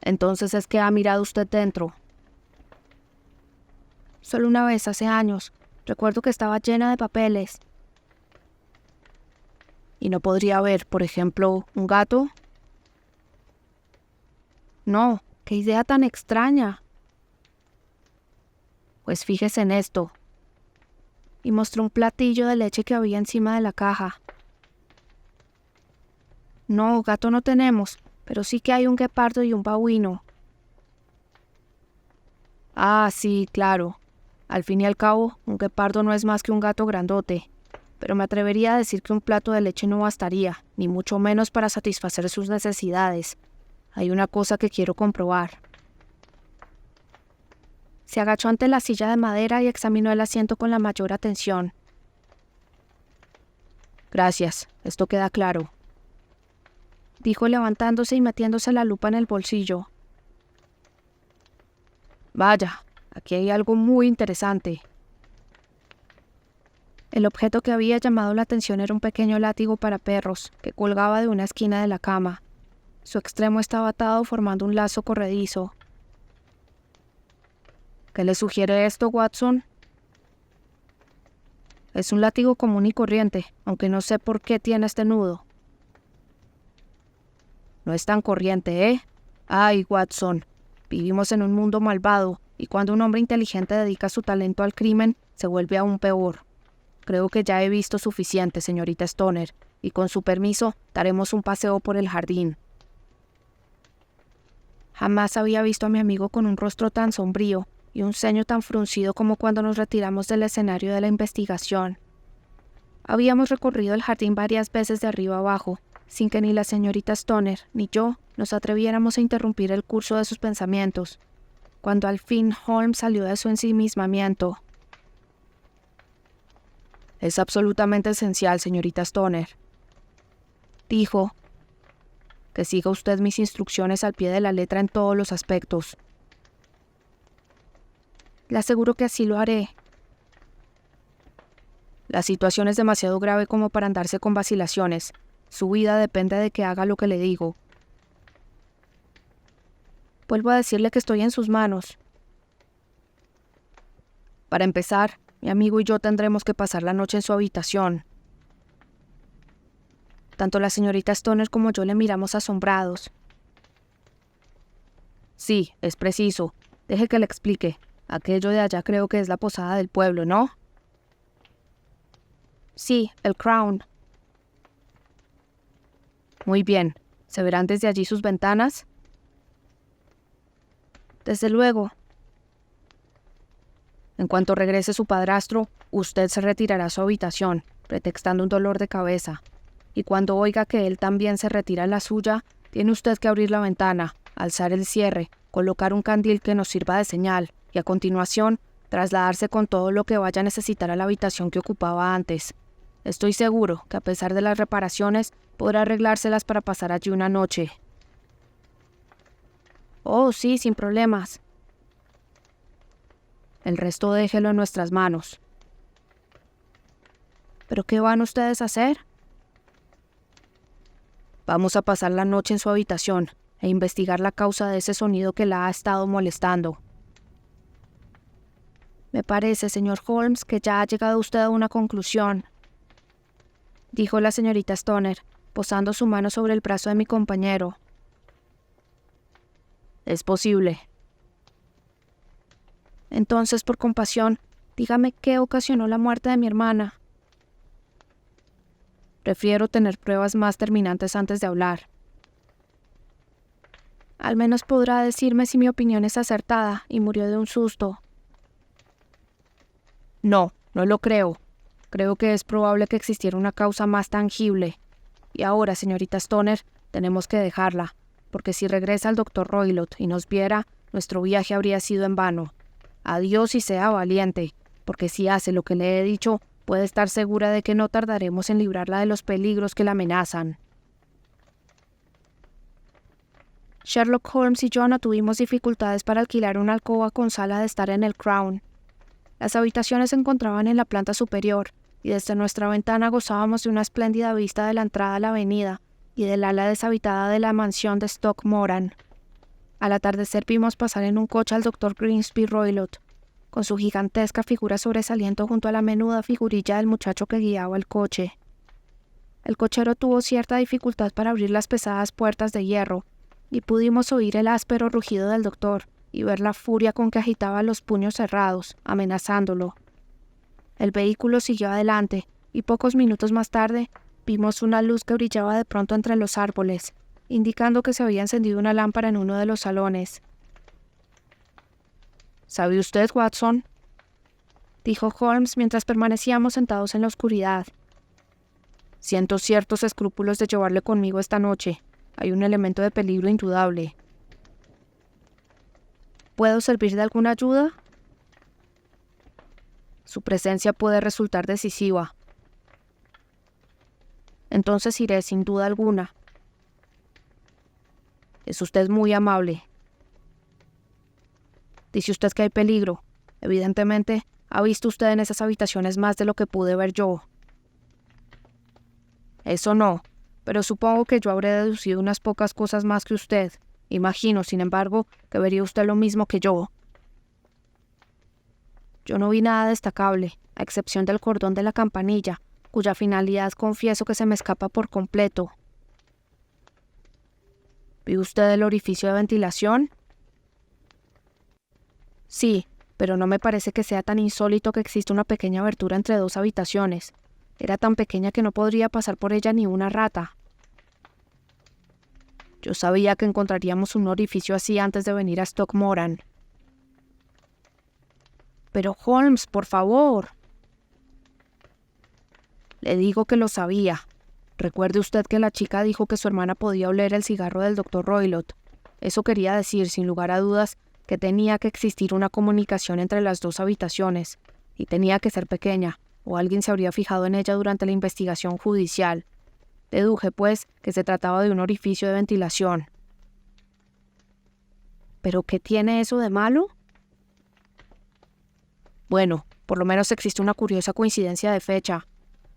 Speaker 2: Entonces es que ha mirado usted dentro. Solo una vez, hace años. Recuerdo que estaba llena de papeles. ¿Y no podría haber, por ejemplo, un gato? No, qué idea tan extraña. Pues fíjese en esto. Y mostró un platillo de leche que había encima de la caja. No, gato no tenemos, pero sí que hay un guepardo y un babuino. Ah, sí, claro. Al fin y al cabo, un guepardo no es más que un gato grandote, pero me atrevería a decir que un plato de leche no bastaría, ni mucho menos para satisfacer sus necesidades. Hay una cosa que quiero comprobar. Se agachó ante la silla de madera y examinó el asiento con la mayor atención. Gracias, esto queda claro, dijo levantándose y metiéndose la lupa en el bolsillo. Vaya, aquí hay algo muy interesante. El objeto que había llamado la atención era un pequeño látigo para perros que colgaba de una esquina de la cama. Su extremo estaba atado formando un lazo corredizo. ¿Qué le sugiere esto, Watson? Es un látigo común y corriente, aunque no sé por qué tiene este nudo. No es tan corriente, ¿eh? Ay, Watson, vivimos en un mundo malvado, y cuando un hombre inteligente dedica su talento al crimen, se vuelve aún peor. Creo que ya he visto suficiente, señorita Stoner, y con su permiso, daremos un paseo por el jardín. Jamás había visto a mi amigo con un rostro tan sombrío y un ceño tan fruncido como cuando nos retiramos del escenario de la investigación. Habíamos recorrido el jardín varias veces de arriba abajo, sin que ni la señorita Stoner ni yo nos atreviéramos a interrumpir el curso de sus pensamientos, cuando al fin Holmes salió de su ensimismamiento. Es absolutamente esencial, señorita Stoner, dijo, que siga usted mis instrucciones al pie de la letra en todos los aspectos. Le aseguro que así lo haré. La situación es demasiado grave como para andarse con vacilaciones. Su vida depende de que haga lo que le digo. Vuelvo a decirle que estoy en sus manos. Para empezar, mi amigo y yo tendremos que pasar la noche en su habitación. Tanto la señorita Stoner como yo le miramos asombrados. Sí, es preciso. Deje que le explique. Aquello de allá creo que es la posada del pueblo, ¿no? Sí, el Crown. Muy bien. ¿Se verán desde allí sus ventanas? Desde luego. En cuanto regrese su padrastro, usted se retirará a su habitación, pretextando un dolor de cabeza. Y cuando oiga que él también se retira a la suya, tiene usted que abrir la ventana, alzar el cierre, colocar un candil que nos sirva de señal, y a continuación, trasladarse con todo lo que vaya a necesitar a la habitación que ocupaba antes. Estoy seguro que a pesar de las reparaciones, podrá arreglárselas para pasar allí una noche. Oh, sí, sin problemas. El resto déjelo en nuestras manos. ¿Pero qué van ustedes a hacer? Vamos a pasar la noche en su habitación e investigar la causa de ese sonido que la ha estado molestando. Me parece, señor Holmes, que ya ha llegado usted a una conclusión, dijo la señorita Stoner, posando su mano sobre el brazo de mi compañero. Es posible. Entonces, por compasión, dígame qué ocasionó la muerte de mi hermana. Prefiero tener pruebas más terminantes antes de hablar. Al menos podrá decirme si mi opinión es acertada y murió de un susto. No, no lo creo. Creo que es probable que existiera una causa más tangible. Y ahora, señorita Stoner, tenemos que dejarla, porque si regresa el doctor Roylott y nos viera, nuestro viaje habría sido en vano. Adiós y sea valiente, porque si hace lo que le he dicho, puede estar segura de que no tardaremos en librarla de los peligros que la amenazan. Sherlock Holmes y yo no tuvimos dificultades para alquilar una alcoba con sala de estar en el Crown. Las habitaciones se encontraban en la planta superior, y desde nuestra ventana gozábamos de una espléndida vista de la entrada a la avenida y del ala deshabitada de la mansión de Stoke Moran. Al atardecer vimos pasar en un coche al doctor Grimsby Roylott, con su gigantesca figura sobresaliendo junto a la menuda figurilla del muchacho que guiaba el coche. El cochero tuvo cierta dificultad para abrir las pesadas puertas de hierro, y pudimos oír el áspero rugido del doctor y ver la furia con que agitaba los puños cerrados, amenazándolo. El vehículo siguió adelante, y pocos minutos más tarde vimos una luz que brillaba de pronto entre los árboles, indicando que se había encendido una lámpara en uno de los salones. ¿Sabe usted, Watson?, dijo Holmes mientras permanecíamos sentados en la oscuridad. Siento ciertos escrúpulos de llevarle conmigo esta noche. Hay un elemento de peligro indudable. ¿Puedo servir de alguna ayuda? Su presencia puede resultar decisiva. Entonces iré sin duda alguna. Es usted muy amable. Dice usted que hay peligro. Evidentemente, ha visto usted en esas habitaciones más de lo que pude ver yo. Eso no, pero supongo que yo habré deducido unas pocas cosas más que usted. Imagino, sin embargo, que vería usted lo mismo que yo. Yo no vi nada destacable, a excepción del cordón de la campanilla, cuya finalidad confieso que se me escapa por completo. ¿Vio usted el orificio de ventilación? Sí, pero no me parece que sea tan insólito que exista una pequeña abertura entre dos habitaciones. Era tan pequeña que no podría pasar por ella ni una rata. Yo sabía que encontraríamos un orificio así antes de venir a Stoke Moran. Pero Holmes, por favor. Le digo que lo sabía. Recuerde usted que la chica dijo que su hermana podía oler el cigarro del Dr. Roylott. Eso quería decir, sin lugar a dudas, que tenía que existir una comunicación entre las dos habitaciones, y tenía que ser pequeña, o alguien se habría fijado en ella durante la investigación judicial. Deduje, pues, que se trataba de un orificio de ventilación. ¿Pero qué tiene eso de malo? Bueno, por lo menos existe una curiosa coincidencia de fecha.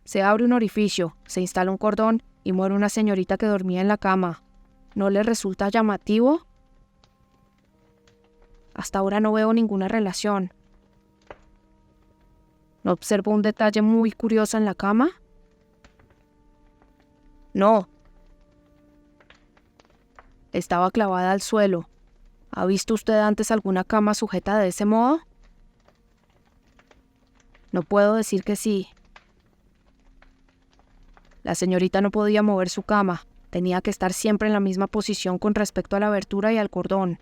Speaker 2: Se abre un orificio, se instala un cordón y muere una señorita que dormía en la cama. ¿No le resulta llamativo? Hasta ahora no veo ninguna relación. ¿No observo un detalle muy curioso en la cama? No. Estaba clavada al suelo. ¿Ha visto usted antes alguna cama sujeta de ese modo? No puedo decir que sí. La señorita no podía mover su cama. Tenía que estar siempre en la misma posición con respecto a la abertura y al cordón.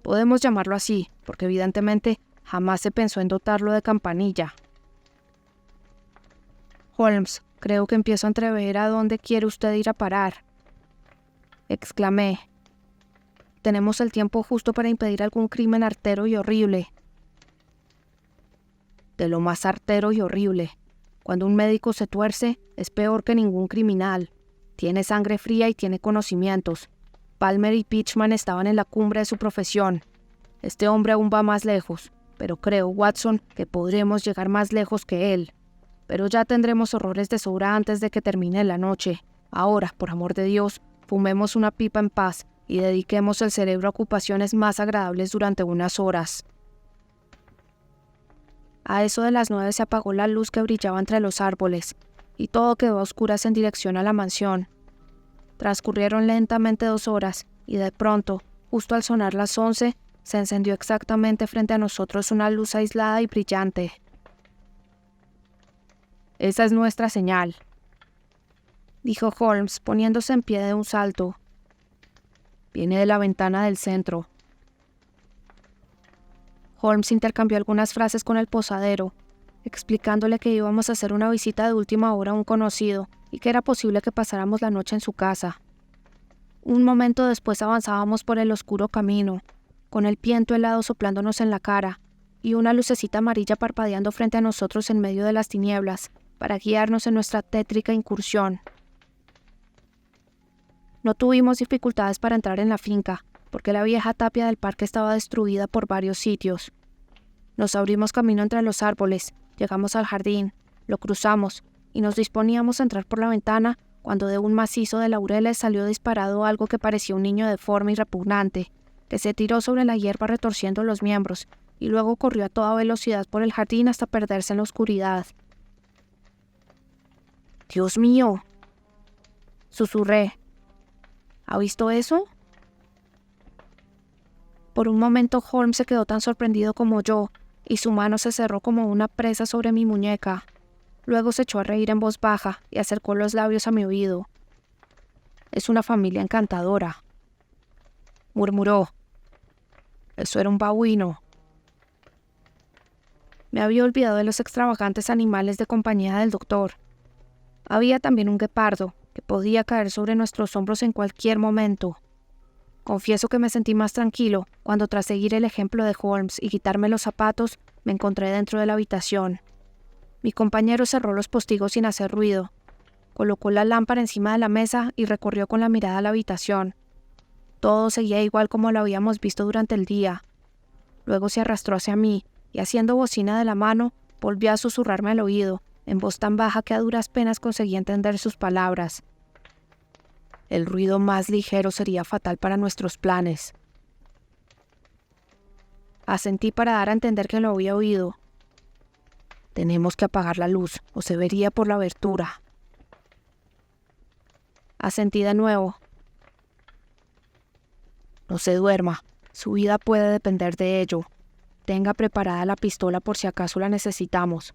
Speaker 2: Podemos llamarlo así, porque evidentemente jamás se pensó en dotarlo de campanilla. Holmes, creo que empiezo a entrever a dónde quiere usted ir a parar. Exclamé. Tenemos el tiempo justo para impedir algún crimen artero y horrible. De lo más artero y horrible. Cuando un médico se tuerce, es peor que ningún criminal. Tiene sangre fría y tiene conocimientos. Palmer y Pitchman estaban en la cumbre de su profesión. Este hombre aún va más lejos, pero creo, Watson, que podremos llegar más lejos que él. Pero ya tendremos horrores de sobra antes de que termine la noche. Ahora, por amor de Dios, fumemos una pipa en paz y dediquemos el cerebro a ocupaciones más agradables durante unas horas. A eso de las 9 se apagó la luz que brillaba entre los árboles, y todo quedó a oscuras en dirección a la mansión. Transcurrieron lentamente 2 horas, y de pronto, justo al sonar las 11, se encendió exactamente frente a nosotros una luz aislada y brillante. «Esa es nuestra señal», dijo Holmes, poniéndose en pie de un salto. «Viene de la ventana del centro». Holmes intercambió algunas frases con el posadero, explicándole que íbamos a hacer una visita de última hora a un conocido y que era posible que pasáramos la noche en su casa. Un momento después avanzábamos por el oscuro camino, con el viento helado soplándonos en la cara y una lucecita amarilla parpadeando frente a nosotros en medio de las tinieblas para guiarnos en nuestra tétrica incursión. No tuvimos dificultades para entrar en la finca, porque la vieja tapia del parque estaba destruida por varios sitios. Nos abrimos camino entre los árboles, llegamos al jardín, lo cruzamos y nos disponíamos a entrar por la ventana cuando de un macizo de laureles salió disparado algo que parecía un niño deforme y repugnante, que se tiró sobre la hierba retorciendo los miembros y luego corrió a toda velocidad por el jardín hasta perderse en la oscuridad. «¡Dios mío!», susurré. «¿Ha visto eso?». Por un momento Holmes se quedó tan sorprendido como yo, y su mano se cerró como una presa sobre mi muñeca. Luego se echó a reír en voz baja y acercó los labios a mi oído. «Es una familia encantadora», murmuró. «Eso era un babuino». Me había olvidado de los extravagantes animales de compañía del doctor. Había también un guepardo, que podía caer sobre nuestros hombros en cualquier momento. Confieso que me sentí más tranquilo cuando, tras seguir el ejemplo de Holmes y quitarme los zapatos, me encontré dentro de la habitación. Mi compañero cerró los postigos sin hacer ruido, colocó la lámpara encima de la mesa y recorrió con la mirada la habitación. Todo seguía igual como lo habíamos visto durante el día. Luego se arrastró hacia mí y, haciendo bocina de la mano, volvió a susurrarme al oído, en voz tan baja que a duras penas conseguía entender sus palabras. El ruido más ligero sería fatal para nuestros planes. Asentí para dar a entender que lo había oído. Tenemos que apagar la luz, o se vería por la abertura. Asentí de nuevo. No se duerma, su vida puede depender de ello. Tenga preparada la pistola por si acaso la necesitamos.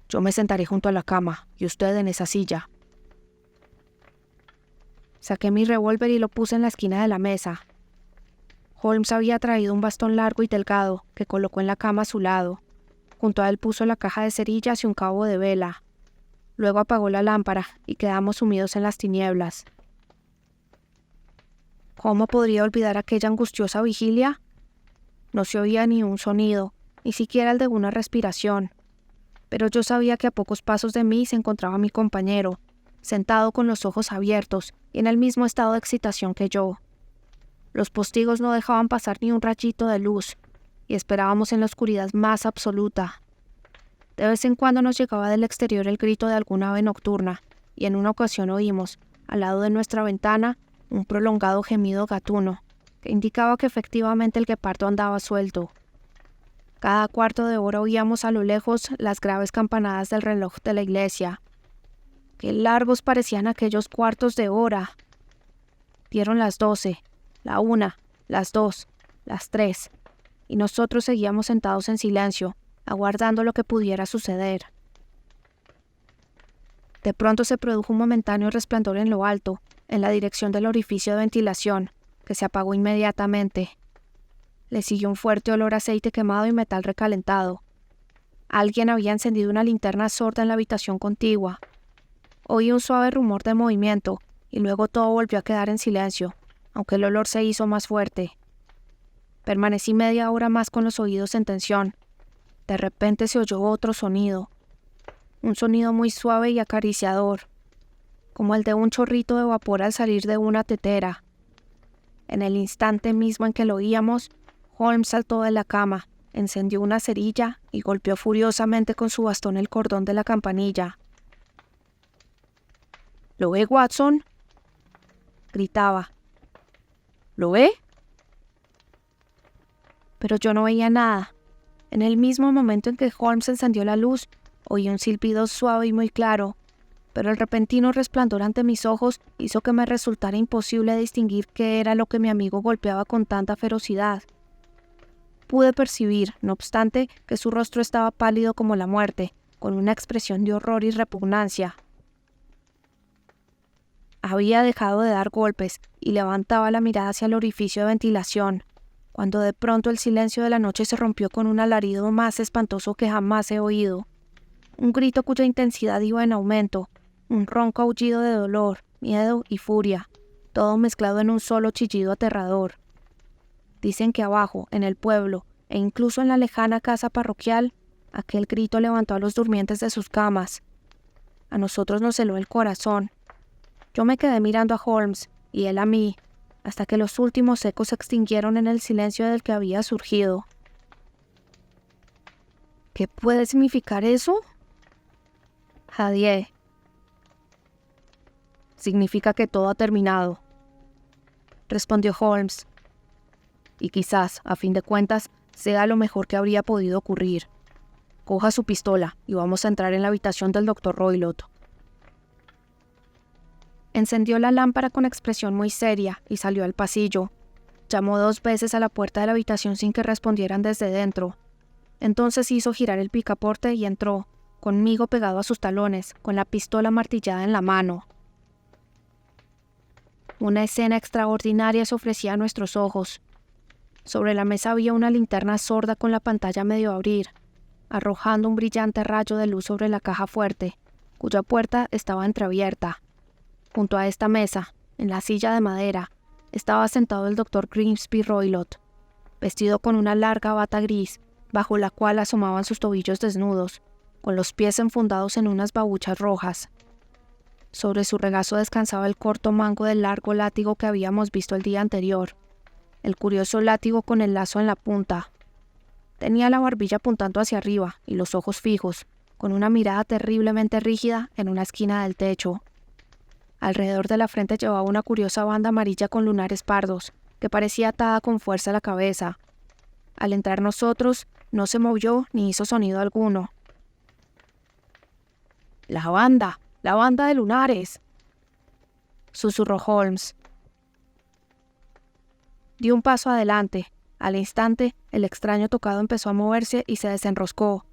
Speaker 2: Yo me sentaré junto a la cama, y usted en esa silla. Saqué mi revólver y lo puse en la esquina de la mesa. Holmes había traído un bastón largo y delgado que colocó en la cama a su lado. Junto a él puso la caja de cerillas y un cabo de vela. Luego apagó la lámpara y quedamos sumidos en las tinieblas. ¿Cómo podría olvidar aquella angustiosa vigilia? No se oía ni un sonido, ni siquiera el de una respiración. Pero yo sabía que a pocos pasos de mí se encontraba mi compañero, sentado con los ojos abiertos y en el mismo estado de excitación que yo. Los postigos no dejaban pasar ni un rayito de luz, y esperábamos en la oscuridad más absoluta. De vez en cuando nos llegaba del exterior el grito de alguna ave nocturna, y en una ocasión oímos, al lado de nuestra ventana, un prolongado gemido gatuno, que indicaba que efectivamente el guepardo andaba suelto. Cada cuarto de hora oíamos a lo lejos las graves campanadas del reloj de la iglesia. ¡Qué largos parecían aquellos cuartos de hora! Dieron las 12, la 1, las 2, las 3, y nosotros seguíamos sentados en silencio, aguardando lo que pudiera suceder. De pronto se produjo un momentáneo resplandor en lo alto, en la dirección del orificio de ventilación, que se apagó inmediatamente. Le siguió un fuerte olor a aceite quemado y metal recalentado. Alguien había encendido una linterna sorda en la habitación contigua. Oí un suave rumor de movimiento, y luego todo volvió a quedar en silencio, aunque el olor se hizo más fuerte. Permanecí media hora más con los oídos en tensión. De repente se oyó otro sonido. Un sonido muy suave y acariciador, como el de un chorrito de vapor al salir de una tetera. En el instante mismo en que lo oíamos, Holmes saltó de la cama, encendió una cerilla y golpeó furiosamente con su bastón el cordón de la campanilla. ¿Lo ve, Watson?, gritaba. ¿Lo ve? Pero yo no veía nada. En el mismo momento en que Holmes encendió la luz, oí un silbido suave y muy claro, pero el repentino resplandor ante mis ojos hizo que me resultara imposible distinguir qué era lo que mi amigo golpeaba con tanta ferocidad. Pude percibir, no obstante, que su rostro estaba pálido como la muerte, con una expresión de horror y repugnancia. Había dejado de dar golpes y levantaba la mirada hacia el orificio de ventilación, cuando de pronto el silencio de la noche se rompió con un alarido más espantoso que jamás he oído. Un grito cuya intensidad iba en aumento, un ronco aullido de dolor, miedo y furia, todo mezclado en un solo chillido aterrador. Dicen que abajo, en el pueblo, e incluso en la lejana casa parroquial, aquel grito levantó a los durmientes de sus camas. A nosotros nos heló el corazón. Yo me quedé mirando a Holmes, y él a mí, hasta que los últimos ecos se extinguieron en el silencio del que había surgido. ¿Qué puede significar eso?, jadeé. Significa que todo ha terminado, respondió Holmes. Y quizás, a fin de cuentas, sea lo mejor que habría podido ocurrir. Coja su pistola y vamos a entrar en la habitación del Dr. Roylott. Encendió la lámpara con expresión muy seria y salió al pasillo. Llamó 2 veces a la puerta de la habitación sin que respondieran desde dentro. Entonces hizo girar el picaporte y entró, conmigo pegado a sus talones, con la pistola martillada en la mano. Una escena extraordinaria se ofrecía a nuestros ojos. Sobre la mesa había una linterna sorda con la pantalla medio a abrir, arrojando un brillante rayo de luz sobre la caja fuerte, cuya puerta estaba entreabierta. Junto a esta mesa, en la silla de madera, estaba sentado el doctor Grimsby Roylott, vestido con una larga bata gris, bajo la cual asomaban sus tobillos desnudos, con los pies enfundados en unas babuchas rojas. Sobre su regazo descansaba el corto mango del largo látigo que habíamos visto el día anterior, el curioso látigo con el lazo en la punta. Tenía la barbilla apuntando hacia arriba y los ojos fijos, con una mirada terriblemente rígida en una esquina del techo. Alrededor de la frente llevaba una curiosa banda amarilla con lunares pardos, que parecía atada con fuerza a la cabeza. Al entrar nosotros, no se movió ni hizo sonido alguno. ¡La banda! ¡La banda de lunares!, susurró Holmes. Dio un paso adelante. Al instante, el extraño tocado empezó a moverse y se desenroscó,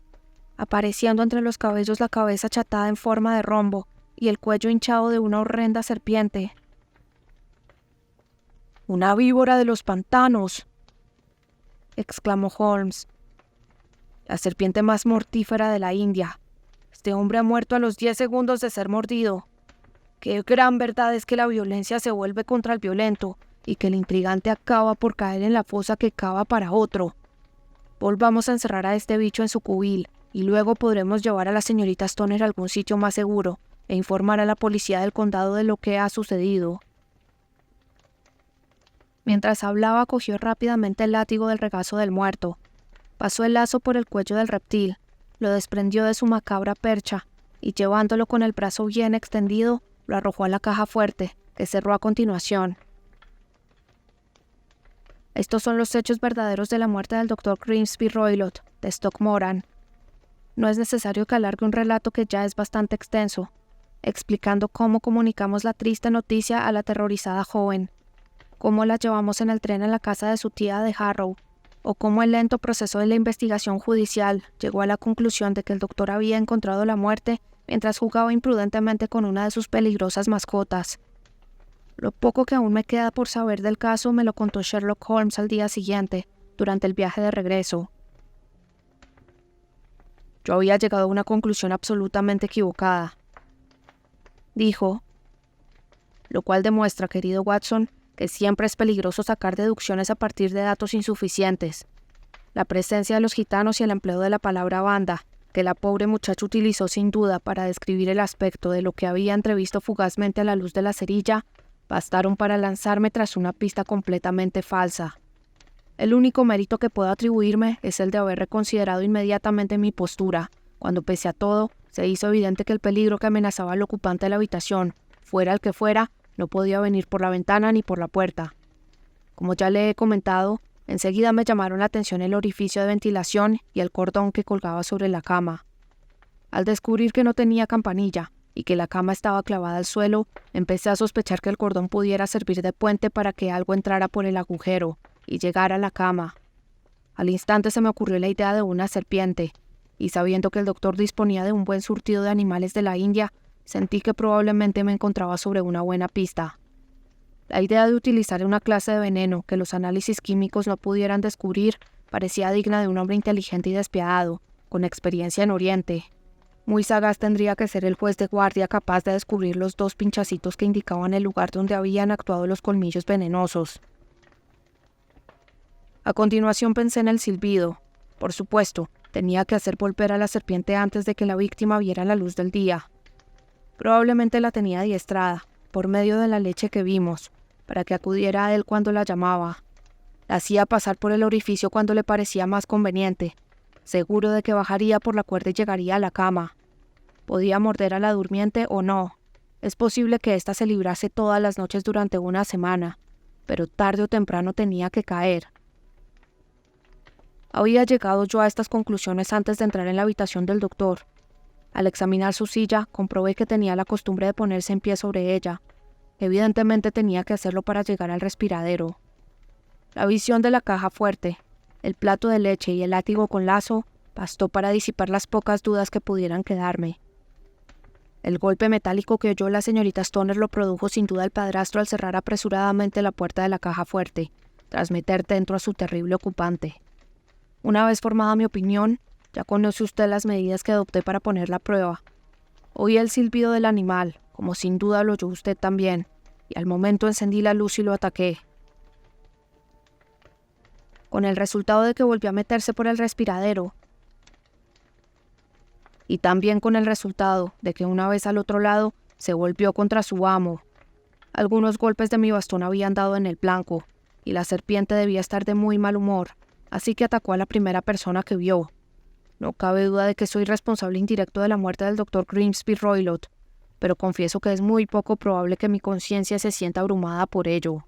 Speaker 2: apareciendo entre los cabellos la cabeza achatada en forma de rombo y el cuello hinchado de una horrenda serpiente. «¡Una víbora de los pantanos!», exclamó Holmes. «La serpiente más mortífera de la India. Este hombre ha muerto a los 10 segundos de ser mordido. Qué gran verdad es que la violencia se vuelve contra el violento y que el intrigante acaba por caer en la fosa que cava para otro. Volvamos a encerrar a este bicho en su cubil y luego podremos llevar a la señorita Stoner a algún sitio más seguro e informar a la policía del condado de lo que ha sucedido». Mientras hablaba, cogió rápidamente el látigo del regazo del muerto, pasó el lazo por el cuello del reptil, lo desprendió de su macabra percha y, llevándolo con el brazo bien extendido, lo arrojó a la caja fuerte, que cerró a continuación. Estos son los hechos verdaderos de la muerte del Dr. Grimsby Roylott, de Stoke Moran. No es necesario que alargue un relato que ya es bastante extenso, explicando cómo comunicamos la triste noticia a la aterrorizada joven, cómo la llevamos en el tren a la casa de su tía de Harrow, o cómo el lento proceso de la investigación judicial llegó a la conclusión de que el doctor había encontrado la muerte mientras jugaba imprudentemente con una de sus peligrosas mascotas. Lo poco que aún me queda por saber del caso me lo contó Sherlock Holmes al día siguiente, durante el viaje de regreso. «Yo había llegado a una conclusión absolutamente equivocada», dijo, «lo cual demuestra, querido Watson, que siempre es peligroso sacar deducciones a partir de datos insuficientes. La presencia de los gitanos y el empleo de la palabra banda, que la pobre muchacha utilizó sin duda para describir el aspecto de lo que había entrevisto fugazmente a la luz de la cerilla, bastaron para lanzarme tras una pista completamente falsa. El único mérito que puedo atribuirme es el de haber reconsiderado inmediatamente mi postura, cuando pese a todo, se hizo evidente que el peligro que amenazaba al ocupante de la habitación, fuera el que fuera, no podía venir por la ventana ni por la puerta. Como ya le he comentado, enseguida me llamaron la atención el orificio de ventilación y el cordón que colgaba sobre la cama. Al descubrir que no tenía campanilla y que la cama estaba clavada al suelo, empecé a sospechar que el cordón pudiera servir de puente para que algo entrara por el agujero y llegara a la cama. Al instante se me ocurrió la idea de una serpiente, y sabiendo que el doctor disponía de un buen surtido de animales de la India, sentí que probablemente me encontraba sobre una buena pista. La idea de utilizar una clase de veneno que los análisis químicos no pudieran descubrir parecía digna de un hombre inteligente y despiadado, con experiencia en Oriente. Muy sagaz tendría que ser el juez de guardia capaz de descubrir los 2 pinchacitos que indicaban el lugar donde habían actuado los colmillos venenosos. A continuación pensé en el silbido. Por supuesto, tenía que hacer volver a la serpiente antes de que la víctima viera la luz del día. Probablemente la tenía adiestrada, por medio de la leche que vimos, para que acudiera a él cuando la llamaba. La hacía pasar por el orificio cuando le parecía más conveniente, seguro de que bajaría por la cuerda y llegaría a la cama. Podía morder a la durmiente o no. Es posible que ésta se librase todas las noches durante una semana, pero tarde o temprano tenía que caer. Había llegado yo a estas conclusiones antes de entrar en la habitación del doctor. Al examinar su silla, comprobé que tenía la costumbre de ponerse en pie sobre ella. Evidentemente tenía que hacerlo para llegar al respiradero. La visión de la caja fuerte, el plato de leche y el látigo con lazo bastó para disipar las pocas dudas que pudieran quedarme. El golpe metálico que oyó la señorita Stoner lo produjo sin duda el padrastro al cerrar apresuradamente la puerta de la caja fuerte, tras meter dentro a su terrible ocupante. Una vez formada mi opinión, ya conoce usted las medidas que adopté para ponerla a prueba. Oí el silbido del animal, como sin duda lo oyó usted también, y al momento encendí la luz y lo ataqué. Con el resultado de que volvió a meterse por el respiradero. Y también con el resultado de que una vez al otro lado se volvió contra su amo. Algunos golpes de mi bastón habían dado en el blanco, y la serpiente debía estar de muy mal humor, así que atacó a la primera persona que vio. No cabe duda de que soy responsable indirecto de la muerte del Dr. Grimsby Roylott, pero confieso que es muy poco probable que mi conciencia se sienta abrumada por ello.